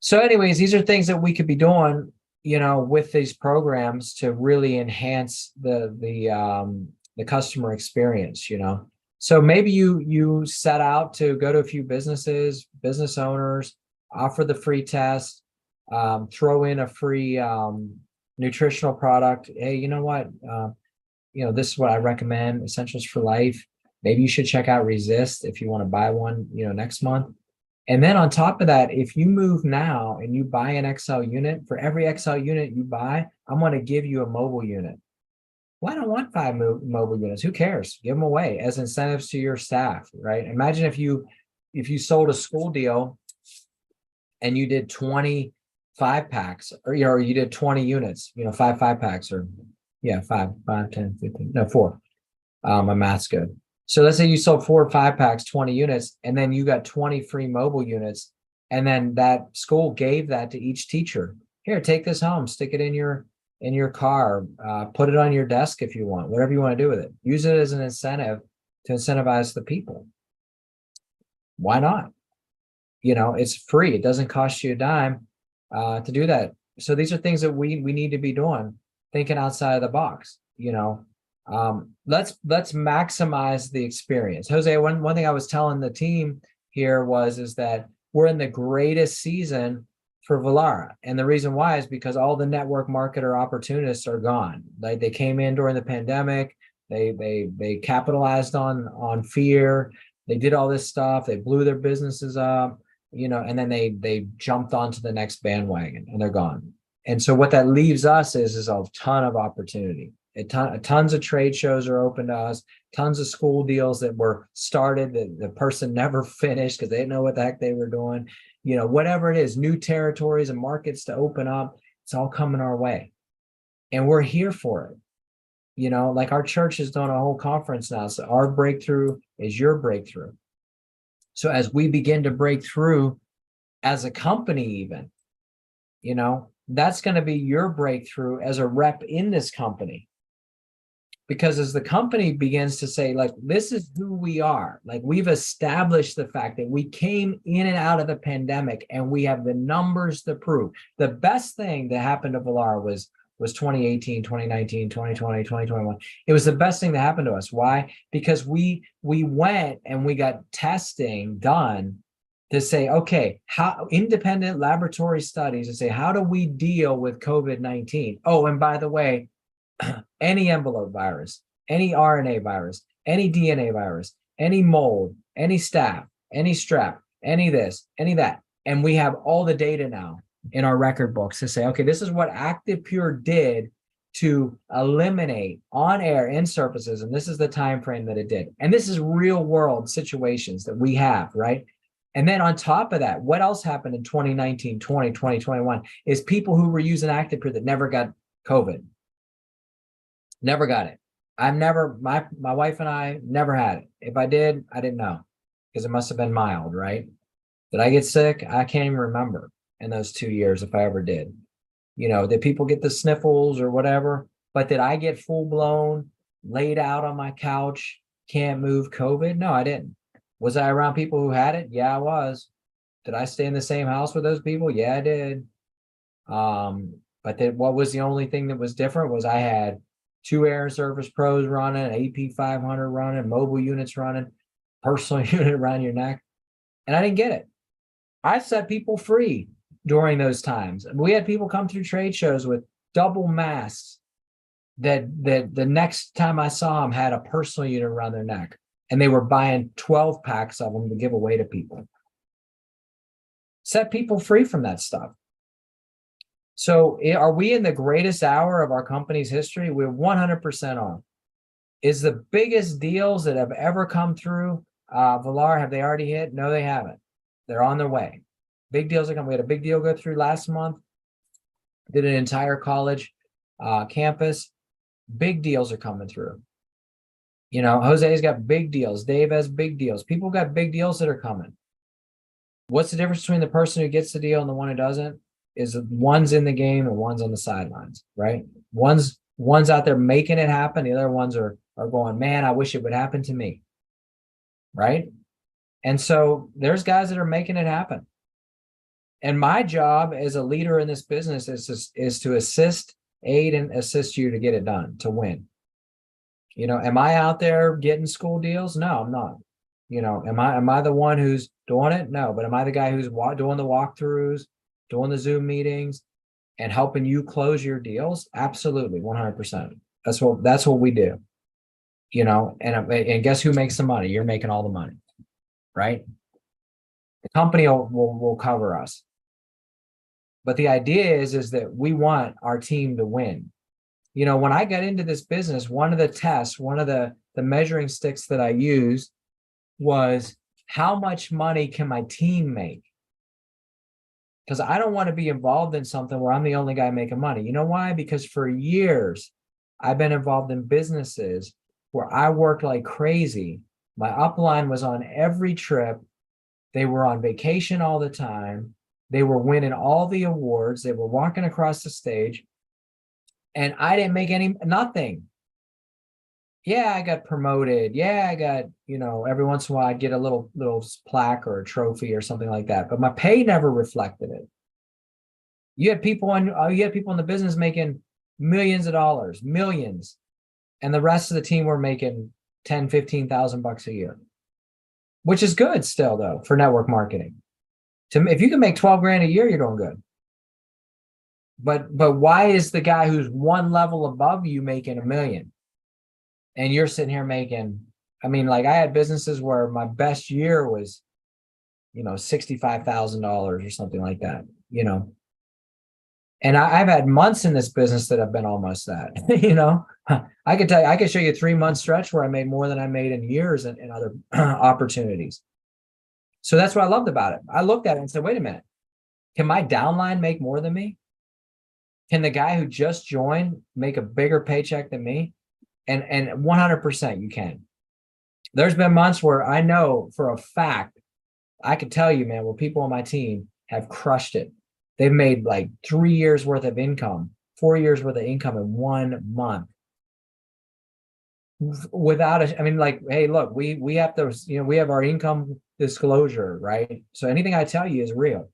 So anyways, these are things that we could be doing, you know, with these programs to really enhance the customer experience, you know. So maybe you set out to go to a few businesses, business owners, offer the free test, throw in a free nutritional product. Hey, you know what? You know, this is what I recommend, Essentials for Life. Maybe you should check out Resist if you want to buy one, you know, next month. And then on top of that, if you move now and you buy an XL unit, for every XL unit you buy, I'm going to give you a mobile unit. Well, I don't want 5 mobile units. Who cares? Give them away as incentives to your staff, right? Imagine if you sold a school deal and you did 20 5-packs, or you know, or you did 20 units, you know, 5 5-packs, or yeah, 5, 10, 15, no, 4. My math's good. So let's say you sold 4 5-packs, 20 units, and then you got 20 free mobile units. And then that school gave that to each teacher. Here, take this home, stick it in your car, put it on your desk if you want, whatever you want to do with it. Use it as an incentive to incentivize the people. Why not? It's free. It doesn't cost you a dime to do that. So these are things that we need to be doing, thinking outside of the box. Let's maximize the experience. Jose, one thing I was telling the team here is that we're in the greatest season for Velara, and the reason why is because all the network marketer opportunists are gone. Like, they came in during the pandemic, they capitalized on fear. They did all this stuff. They blew their businesses up, and then they jumped onto the next bandwagon, and they're gone. And so what that leaves us is a ton of opportunity. Tons of trade shows are open to us, tons of school deals that were started that the person never finished because they didn't know what the heck they were doing. Whatever it is, new territories and markets to open up, it's all coming our way. And we're here for it. Like, our church is doing a whole conference now. So our breakthrough is your breakthrough. So as we begin to break through as a company, even, that's going to be your breakthrough as a rep in this company. Because as the company begins to say, like, this is who we are, like, we've established the fact that we came in and out of the pandemic and we have the numbers to prove. The best thing that happened to Velara was 2018, 2019, 2020, 2021. It was the best thing that happened to us. Why? Because we went and we got testing done to say, okay, how independent laboratory studies to say, how do we deal with COVID-19? Oh, and by the way, any envelope virus, any RNA virus, any DNA virus, any mold, any staph, any strep, any this, any that. And we have all the data now in our record books to say, okay, this is what ActivePure did to eliminate on-air in surfaces, and this is the time frame that it did. And this is real world situations that we have, right? And then on top of that, what else happened in 2019, 20, 2021 is people who were using ActivePure that never got COVID. Never got it. My wife and I never had it. If I did, I didn't know, because it must have been mild, right? Did I get sick? I can't even remember in those 2 years if I ever did. Did people get the sniffles or whatever? But did I get full blown, laid out on my couch, can't move COVID? No, I didn't. Was I around people who had it? Yeah, I was. Did I stay in the same house with those people? Yeah, I did. But then what was the only thing that was different was I had 2 Air and Surface Pros running, AP 500 running, mobile units running, personal unit around your neck. And I didn't get it. I set people free during those times. We had people come through trade shows with double masks that the next time I saw them had a personal unit around their neck, and they were buying 12 packs of them to give away to people. Set people free from that stuff. So are we in the greatest hour of our company's history? We're 100% on. Is the biggest deals that have ever come through Velara, have they already hit? No, they haven't. They're on their way. Big deals are coming. We had a big deal go through last month. Did an entire college campus. Big deals are coming through. Jose's got big deals. Dave has big deals. People got big deals that are coming. What's the difference between the person who gets the deal and the one who doesn't? Is one's in the game and one's on the sidelines, right? One's out there making it happen. The other ones are going, man, I wish it would happen to me, right? And so there's guys that are making it happen. And my job as a leader in this business is to aid and assist you to get it done, to win. Am I out there getting school deals? No, I'm not. Am I the one who's doing it? No, but am I the guy who's doing the walkthroughs, doing the Zoom meetings, and helping you close your deals? Absolutely, 100%. That's what we do. And guess who makes the money? You're making all the money, right? The company will cover us. But the idea is that we want our team to win. When I got into this business, one of the tests, one of the measuring sticks that I used was, how much money can my team make? Because I don't want to be involved in something where I'm the only guy making money. You know why? Because for years, I've been involved in businesses where I worked like crazy. My upline was on every trip. They were on vacation all the time. They were winning all the awards. They were walking across the stage. And I didn't make nothing. Yeah, I got promoted. Yeah, I got, every once in a while I get a little plaque or a trophy or something like that. But my pay never reflected it. You had people in the business making millions of dollars, millions, and the rest of the team were making 10, 15,000 bucks a year, which is good still though for network marketing. If you can make 12 grand a year, you're doing good. But why is the guy who's one level above you making a million and you're sitting here making, I mean, like I had businesses where my best year was, $65,000 or something like that, and I've had months in this business that have been almost that, I could tell you, I could show you a 3 month stretch where I made more than I made in years in other opportunities. So that's what I loved about it. I looked at it and said, wait a minute, can my downline make more than me? Can the guy who just joined make a bigger paycheck than me? And 100% you can. There's been months where I know for a fact, I could tell you, man, where people on my team have crushed it. They've made like 3 years worth of income, 4 years worth of income in 1 month. I mean, like, hey, look, we have to, we have our income disclosure, right? So anything I tell you is real.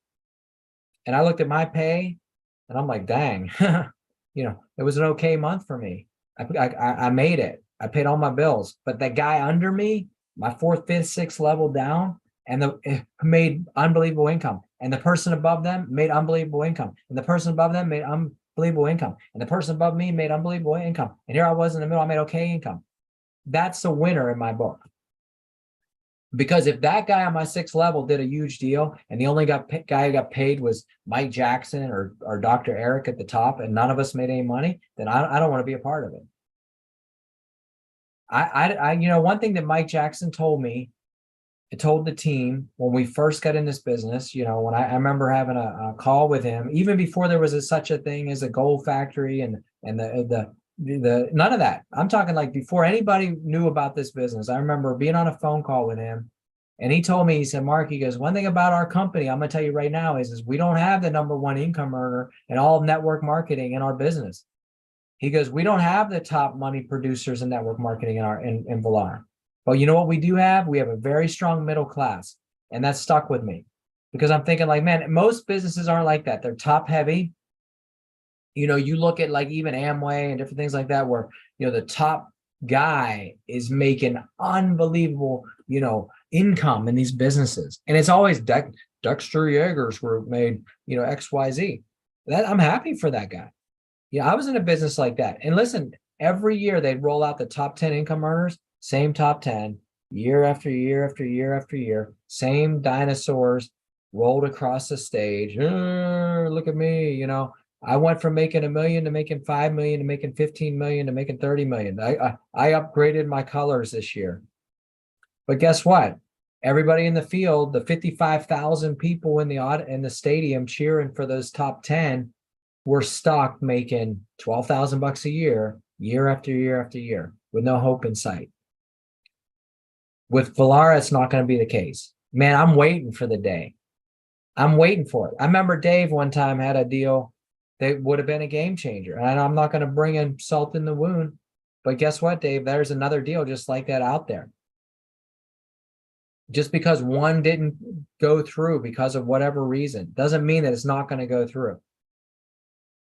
And I looked at my pay and I'm like, dang, it was an okay month for me. I made it. I paid all my bills, but that guy under me, my fourth, fifth, sixth level down, made unbelievable income. And the person above them made unbelievable income. And the person above them made unbelievable income. And the person above me made unbelievable income. And here I was in the middle, I made okay income. That's a winner in my book. Because if that guy on my sixth level did a huge deal and the only guy who got paid was Mike Jackson or Dr. Eric at the top and none of us made any money, then I don't want to be a part of it. One thing that Mike Jackson told me, it told the team when we first got in this business, when I remember having a call with him, even before there was such a thing as a gold factory and the none of that. I'm talking like before anybody knew about this business. I remember being on a phone call with him and he told me, he said, Mark, he goes, one thing about our company, I'm going to tell you right now is we don't have the number one income earner in all of network marketing in our business. He goes, we don't have the top money producers in network marketing in Valar. But you know what we do have? We have a very strong middle class. And that stuck with me because I'm thinking like, man, most businesses aren't like that. They're top heavy. You look at like even Amway and different things like that, where, the top guy is making unbelievable, income in these businesses. And it's always Dexter Yeagers were made, XYZ. I'm happy for that guy. I was in a business like that. And listen, every year they'd roll out the top 10 income earners, same top 10, year after year after year after year, same dinosaurs rolled across the stage. Look at me, I went from making $1 million to making 5 million to making 15 million to making 30 million. I upgraded my colors this year. But guess what? Everybody in the field, the 55,000 people in the stadium cheering for those top 10 were stuck making 12,000 bucks a year, year after year after year, with no hope in sight. With Valara, it's not going to be the case. Man, I'm waiting for the day. I'm waiting for it. I remember Dave one time had a deal that would have been a game changer. And I'm not going to bring in salt in the wound. But guess what, Dave? There's another deal just like that out there. Just because one didn't go through because of whatever reason doesn't mean that it's not going to go through.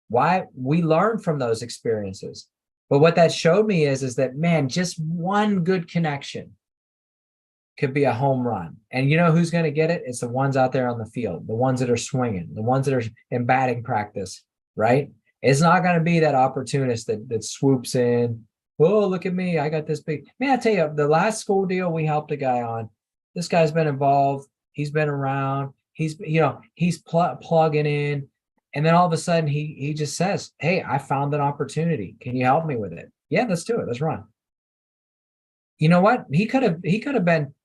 Why? We learn from those experiences. But what that showed me is that, man, just one good connection could be a home run. And you know who's going to get it? It's the ones out there on the field, the ones that are swinging, the ones that are in batting practice, right? It's not going to be that opportunist that swoops in. Oh, look at me. I got this big. Man, I tell you, the last school deal we helped a guy on, this guy's been involved. He's been around. He's plugging in. And then all of a sudden he just says, hey, I found an opportunity. Can you help me with it? Yeah, let's do it. Let's run. You know what? He could have been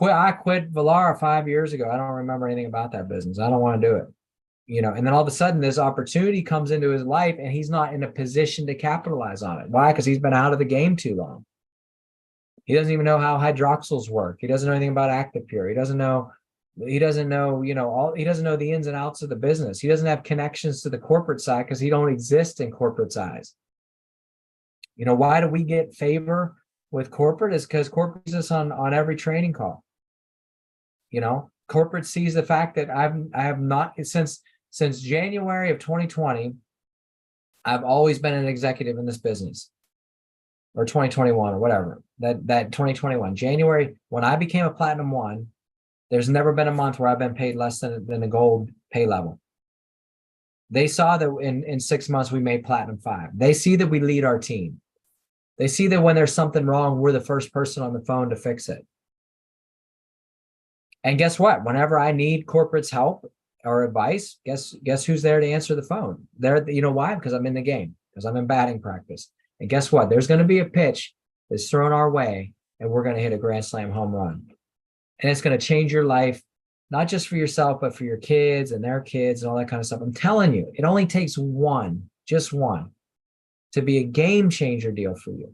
I quit Valara 5 years ago. I don't remember anything about that business. I don't want to do it. And then all of a sudden this opportunity comes into his life and he's not in a position to capitalize on it. Why? Because he's been out of the game too long. He doesn't even know how hydroxyls work. He doesn't know anything about Actipure. He doesn't know, he doesn't know the ins and outs of the business. He doesn't have connections to the corporate side because he don't exist in corporate size. You know, why do we get favor with corporate? Is because corporate sees us on every training call. You know, corporate sees the fact that I have not since January of 2020, I've always been an executive in this business, or 2021 or whatever, that 2021 January, when I became a platinum one, there's never been a month where I've been paid less than the gold pay level. They saw that in 6 months we made platinum 5. They see that we lead our team. They see that when there's something wrong, we're the first person on the phone to fix it. And guess what? Whenever I need corporate's help or advice, guess who's there to answer the phone? They're, you know why? Because I'm in the game, because I'm in batting practice. And guess what? There's going to be a pitch that's thrown our way, and we're going to hit a grand slam home run. And it's going to change your life, not just for yourself, but for your kids and their kids and all that kind of stuff. I'm telling you, it only takes one, just one, to be a game changer deal for you.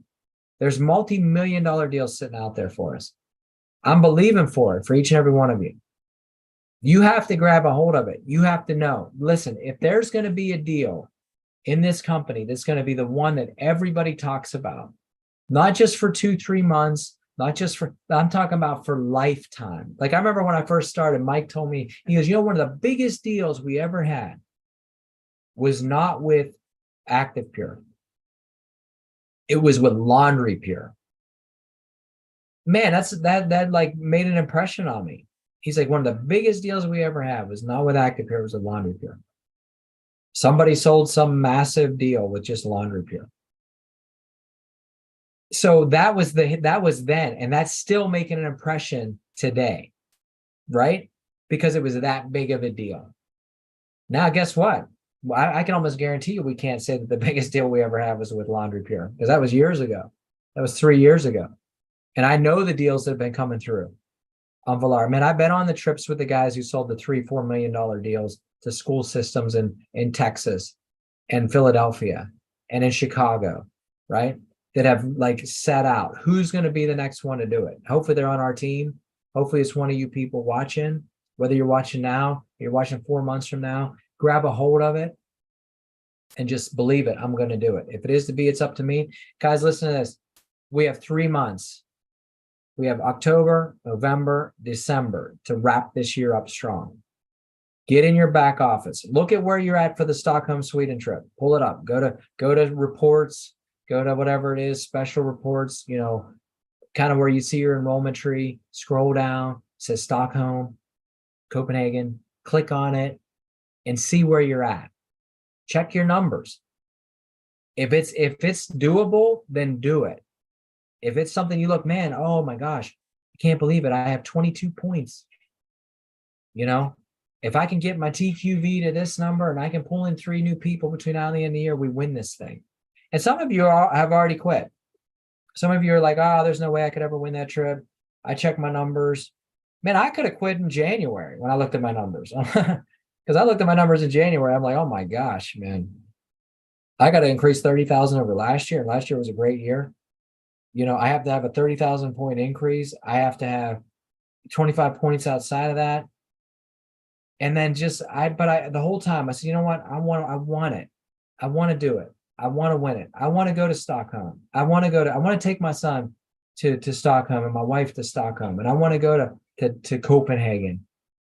There's multi-million-dollar deals sitting out there for us. I'm believing for it for each and every one of you. You have to grab a hold of it. You have to know, listen, if there's going to be a deal in this company that's going to be the one that everybody talks about, not just for 2-3 months, not just for, I'm talking about for lifetime. Like I remember when I first started, Mike told me, he goes, you know, one of the biggest deals we ever had was not with Active Pure. It was with Laundry Pure. Man, that like made an impression on me. He's like, one of the biggest deals we ever had was not with Active Pure, it was with Laundry Pure. Somebody sold some massive deal with just Laundry Pure. So that was then, and that's still making an impression today, right? Because it was that big of a deal. Now, guess what? I can almost guarantee you we can't say that the biggest deal we ever had was with Laundry Pure, because that was years ago. That was 3 years ago. And I know the deals that have been coming through on Valaris. Man, I've been on the trips with the guys who sold the $3-4 million deals to school systems in Texas and Philadelphia and in Chicago, right? That have like set out who's going to be the next one to do it. Hopefully they're on our team. Hopefully it's one of you people watching, whether you're watching now, you're watching 4 months from now, grab a hold of it and just believe it. I'm going to do it. If it is to be, it's up to me. Guys, listen to this. We have 3 months. We have October, November, December to wrap this year up strong. Get in your back office. Look at where you're at for the Stockholm, Sweden trip. Pull it up. Go to reports. Go to whatever it is, special reports, you know, kind of where you see your enrollment tree. Scroll down, it says Stockholm, Copenhagen. Click on it and see where you're at. Check your numbers. If it's doable, then do it. If it's something you look, man, oh my gosh, I can't believe it. I have 22 points. You know, if I can get my TQV to this number and I can pull in 3 new people between now and the end of the year, we win this thing. And some of you have already quit. Some of you are like, oh, there's no way I could ever win that trip. I checked my numbers. Man, I could have quit in January when I looked at my numbers. Because I looked at my numbers in January. I'm like, oh my gosh, man. I got to increase 30,000 over last year. And last year was a great year. You know, I have to have a 30,000 point increase. I have to have 25 points outside of that. And then the whole time I said, you know what? I want it. I want to do it. I want to win it. I want to go to Stockholm. I want to take my son to Stockholm and my wife to Stockholm. And I want to go to Copenhagen.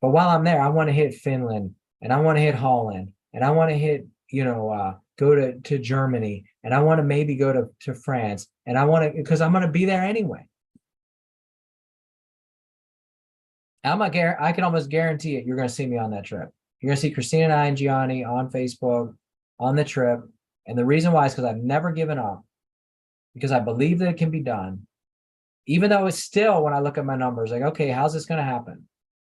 But while I'm there, I want to hit Finland and I want to hit Holland and I want to hit, you know, go to Germany and I want to maybe go to France and I want to, because I'm going to be there anyway. I can almost guarantee it. You're going to see me on that trip. You're going to see Christina and I and Gianni on Facebook on the trip. And the reason why is because I've never given up, because I believe that it can be done. Even though it's still, when I look at my numbers, like, okay, how's this going to happen?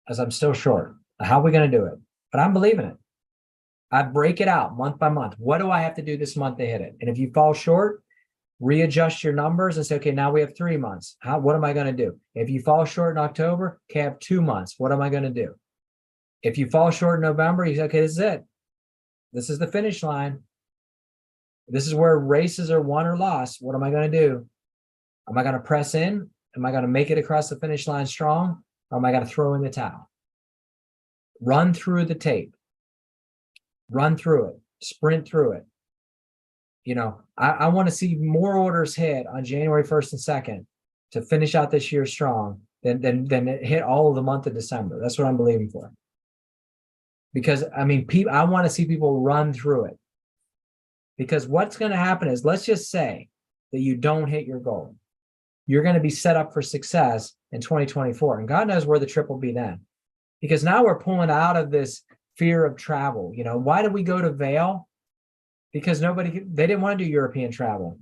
As I'm still short. How are we going to do it? But I'm believing it. I break it out month by month. What do I have to do this month to hit it? And if you fall short, readjust your numbers and say, okay, now we have 3 months. What am I going to do? If you fall short in October, okay, I have 2 months. What am I going to do? If you fall short in November, you say, okay, this is it. This is the finish line. This is where races are won or lost. What am I going to do? Am I going to press in? Am I going to make it across the finish line strong? Or am I going to throw in the towel? Run through the tape. Run through it. Sprint through it. I want to see more orders hit on January 1st and 2nd to finish out this year strong than it hit all of the month of December. That's what I'm believing for. Because I mean, I want to see people run through it. Because what's going to happen is, let's just say that you don't hit your goal. You're going to be set up for success in 2024. And God knows where the trip will be then. Because now we're pulling out of this fear of travel. Why did we go to Vail? Because they didn't want to do European travel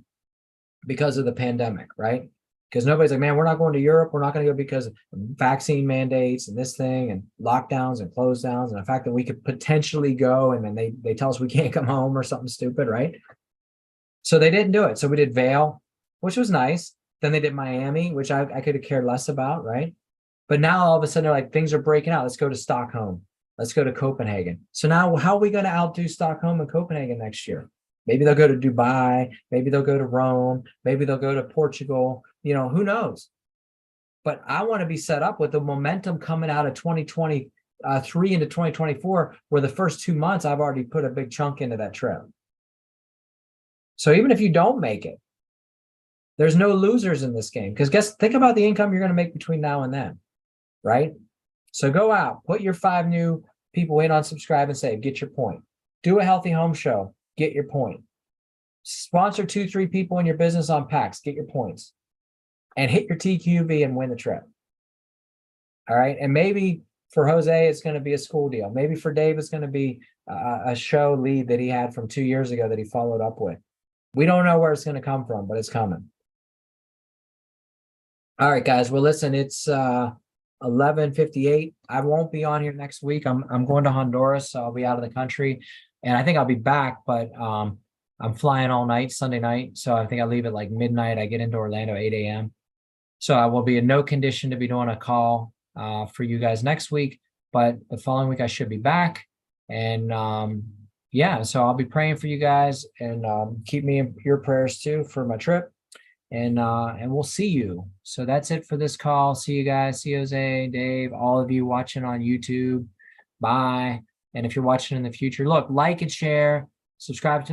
because of the pandemic, right? Because nobody's like, man, we're not going to Europe. We're not going to go because of vaccine mandates and this thing and lockdowns and close downs and the fact that we could potentially go and then they tell us we can't come home or something stupid, right? So they didn't do it. So we did Vail, which was nice. Then they did Miami, which I could have cared less about, right? But now all of a sudden they're like, things are breaking out. Let's go to Stockholm. Let's go to Copenhagen. So now how are we going to outdo Stockholm and Copenhagen next year? Maybe they'll go to Dubai. Maybe they'll go to Rome. Maybe they'll go to Portugal. Who knows? But I want to be set up with the momentum coming out of 2023 into 2024, where the first 2 months I've already put a big chunk into that trip. So even if you don't make it, there's no losers in this game. Because think about the income you're going to make between now and then, right? So go out, put your 5 new people in on Subscribe and Save, get your point. Do a healthy home show, get your point. Sponsor 2-3 people in your business on PAX, get your points. And hit your TQV and win the trip. All right. And maybe for Jose, it's going to be a school deal. Maybe for Dave, it's going to be a show lead that he had from 2 years ago that he followed up with. We don't know where it's going to come from, but it's coming. All right, guys. Well, listen, it's 11:58. I won't be on here next week. I'm going to Honduras, so I'll be out of the country, and I think I'll be back, but I'm flying all night Sunday night, so I think I leave at like midnight. I get into Orlando 8 a.m. So I will be in no condition to be doing a call for you guys next week, but the following week I should be back, and so I'll be praying for you guys, and keep me in your prayers too for my trip. And we'll see you. So that's it for this call. See you guys. See Jose, Dave, all of you watching on YouTube. Bye. And if you're watching in the future, look, like and share, subscribe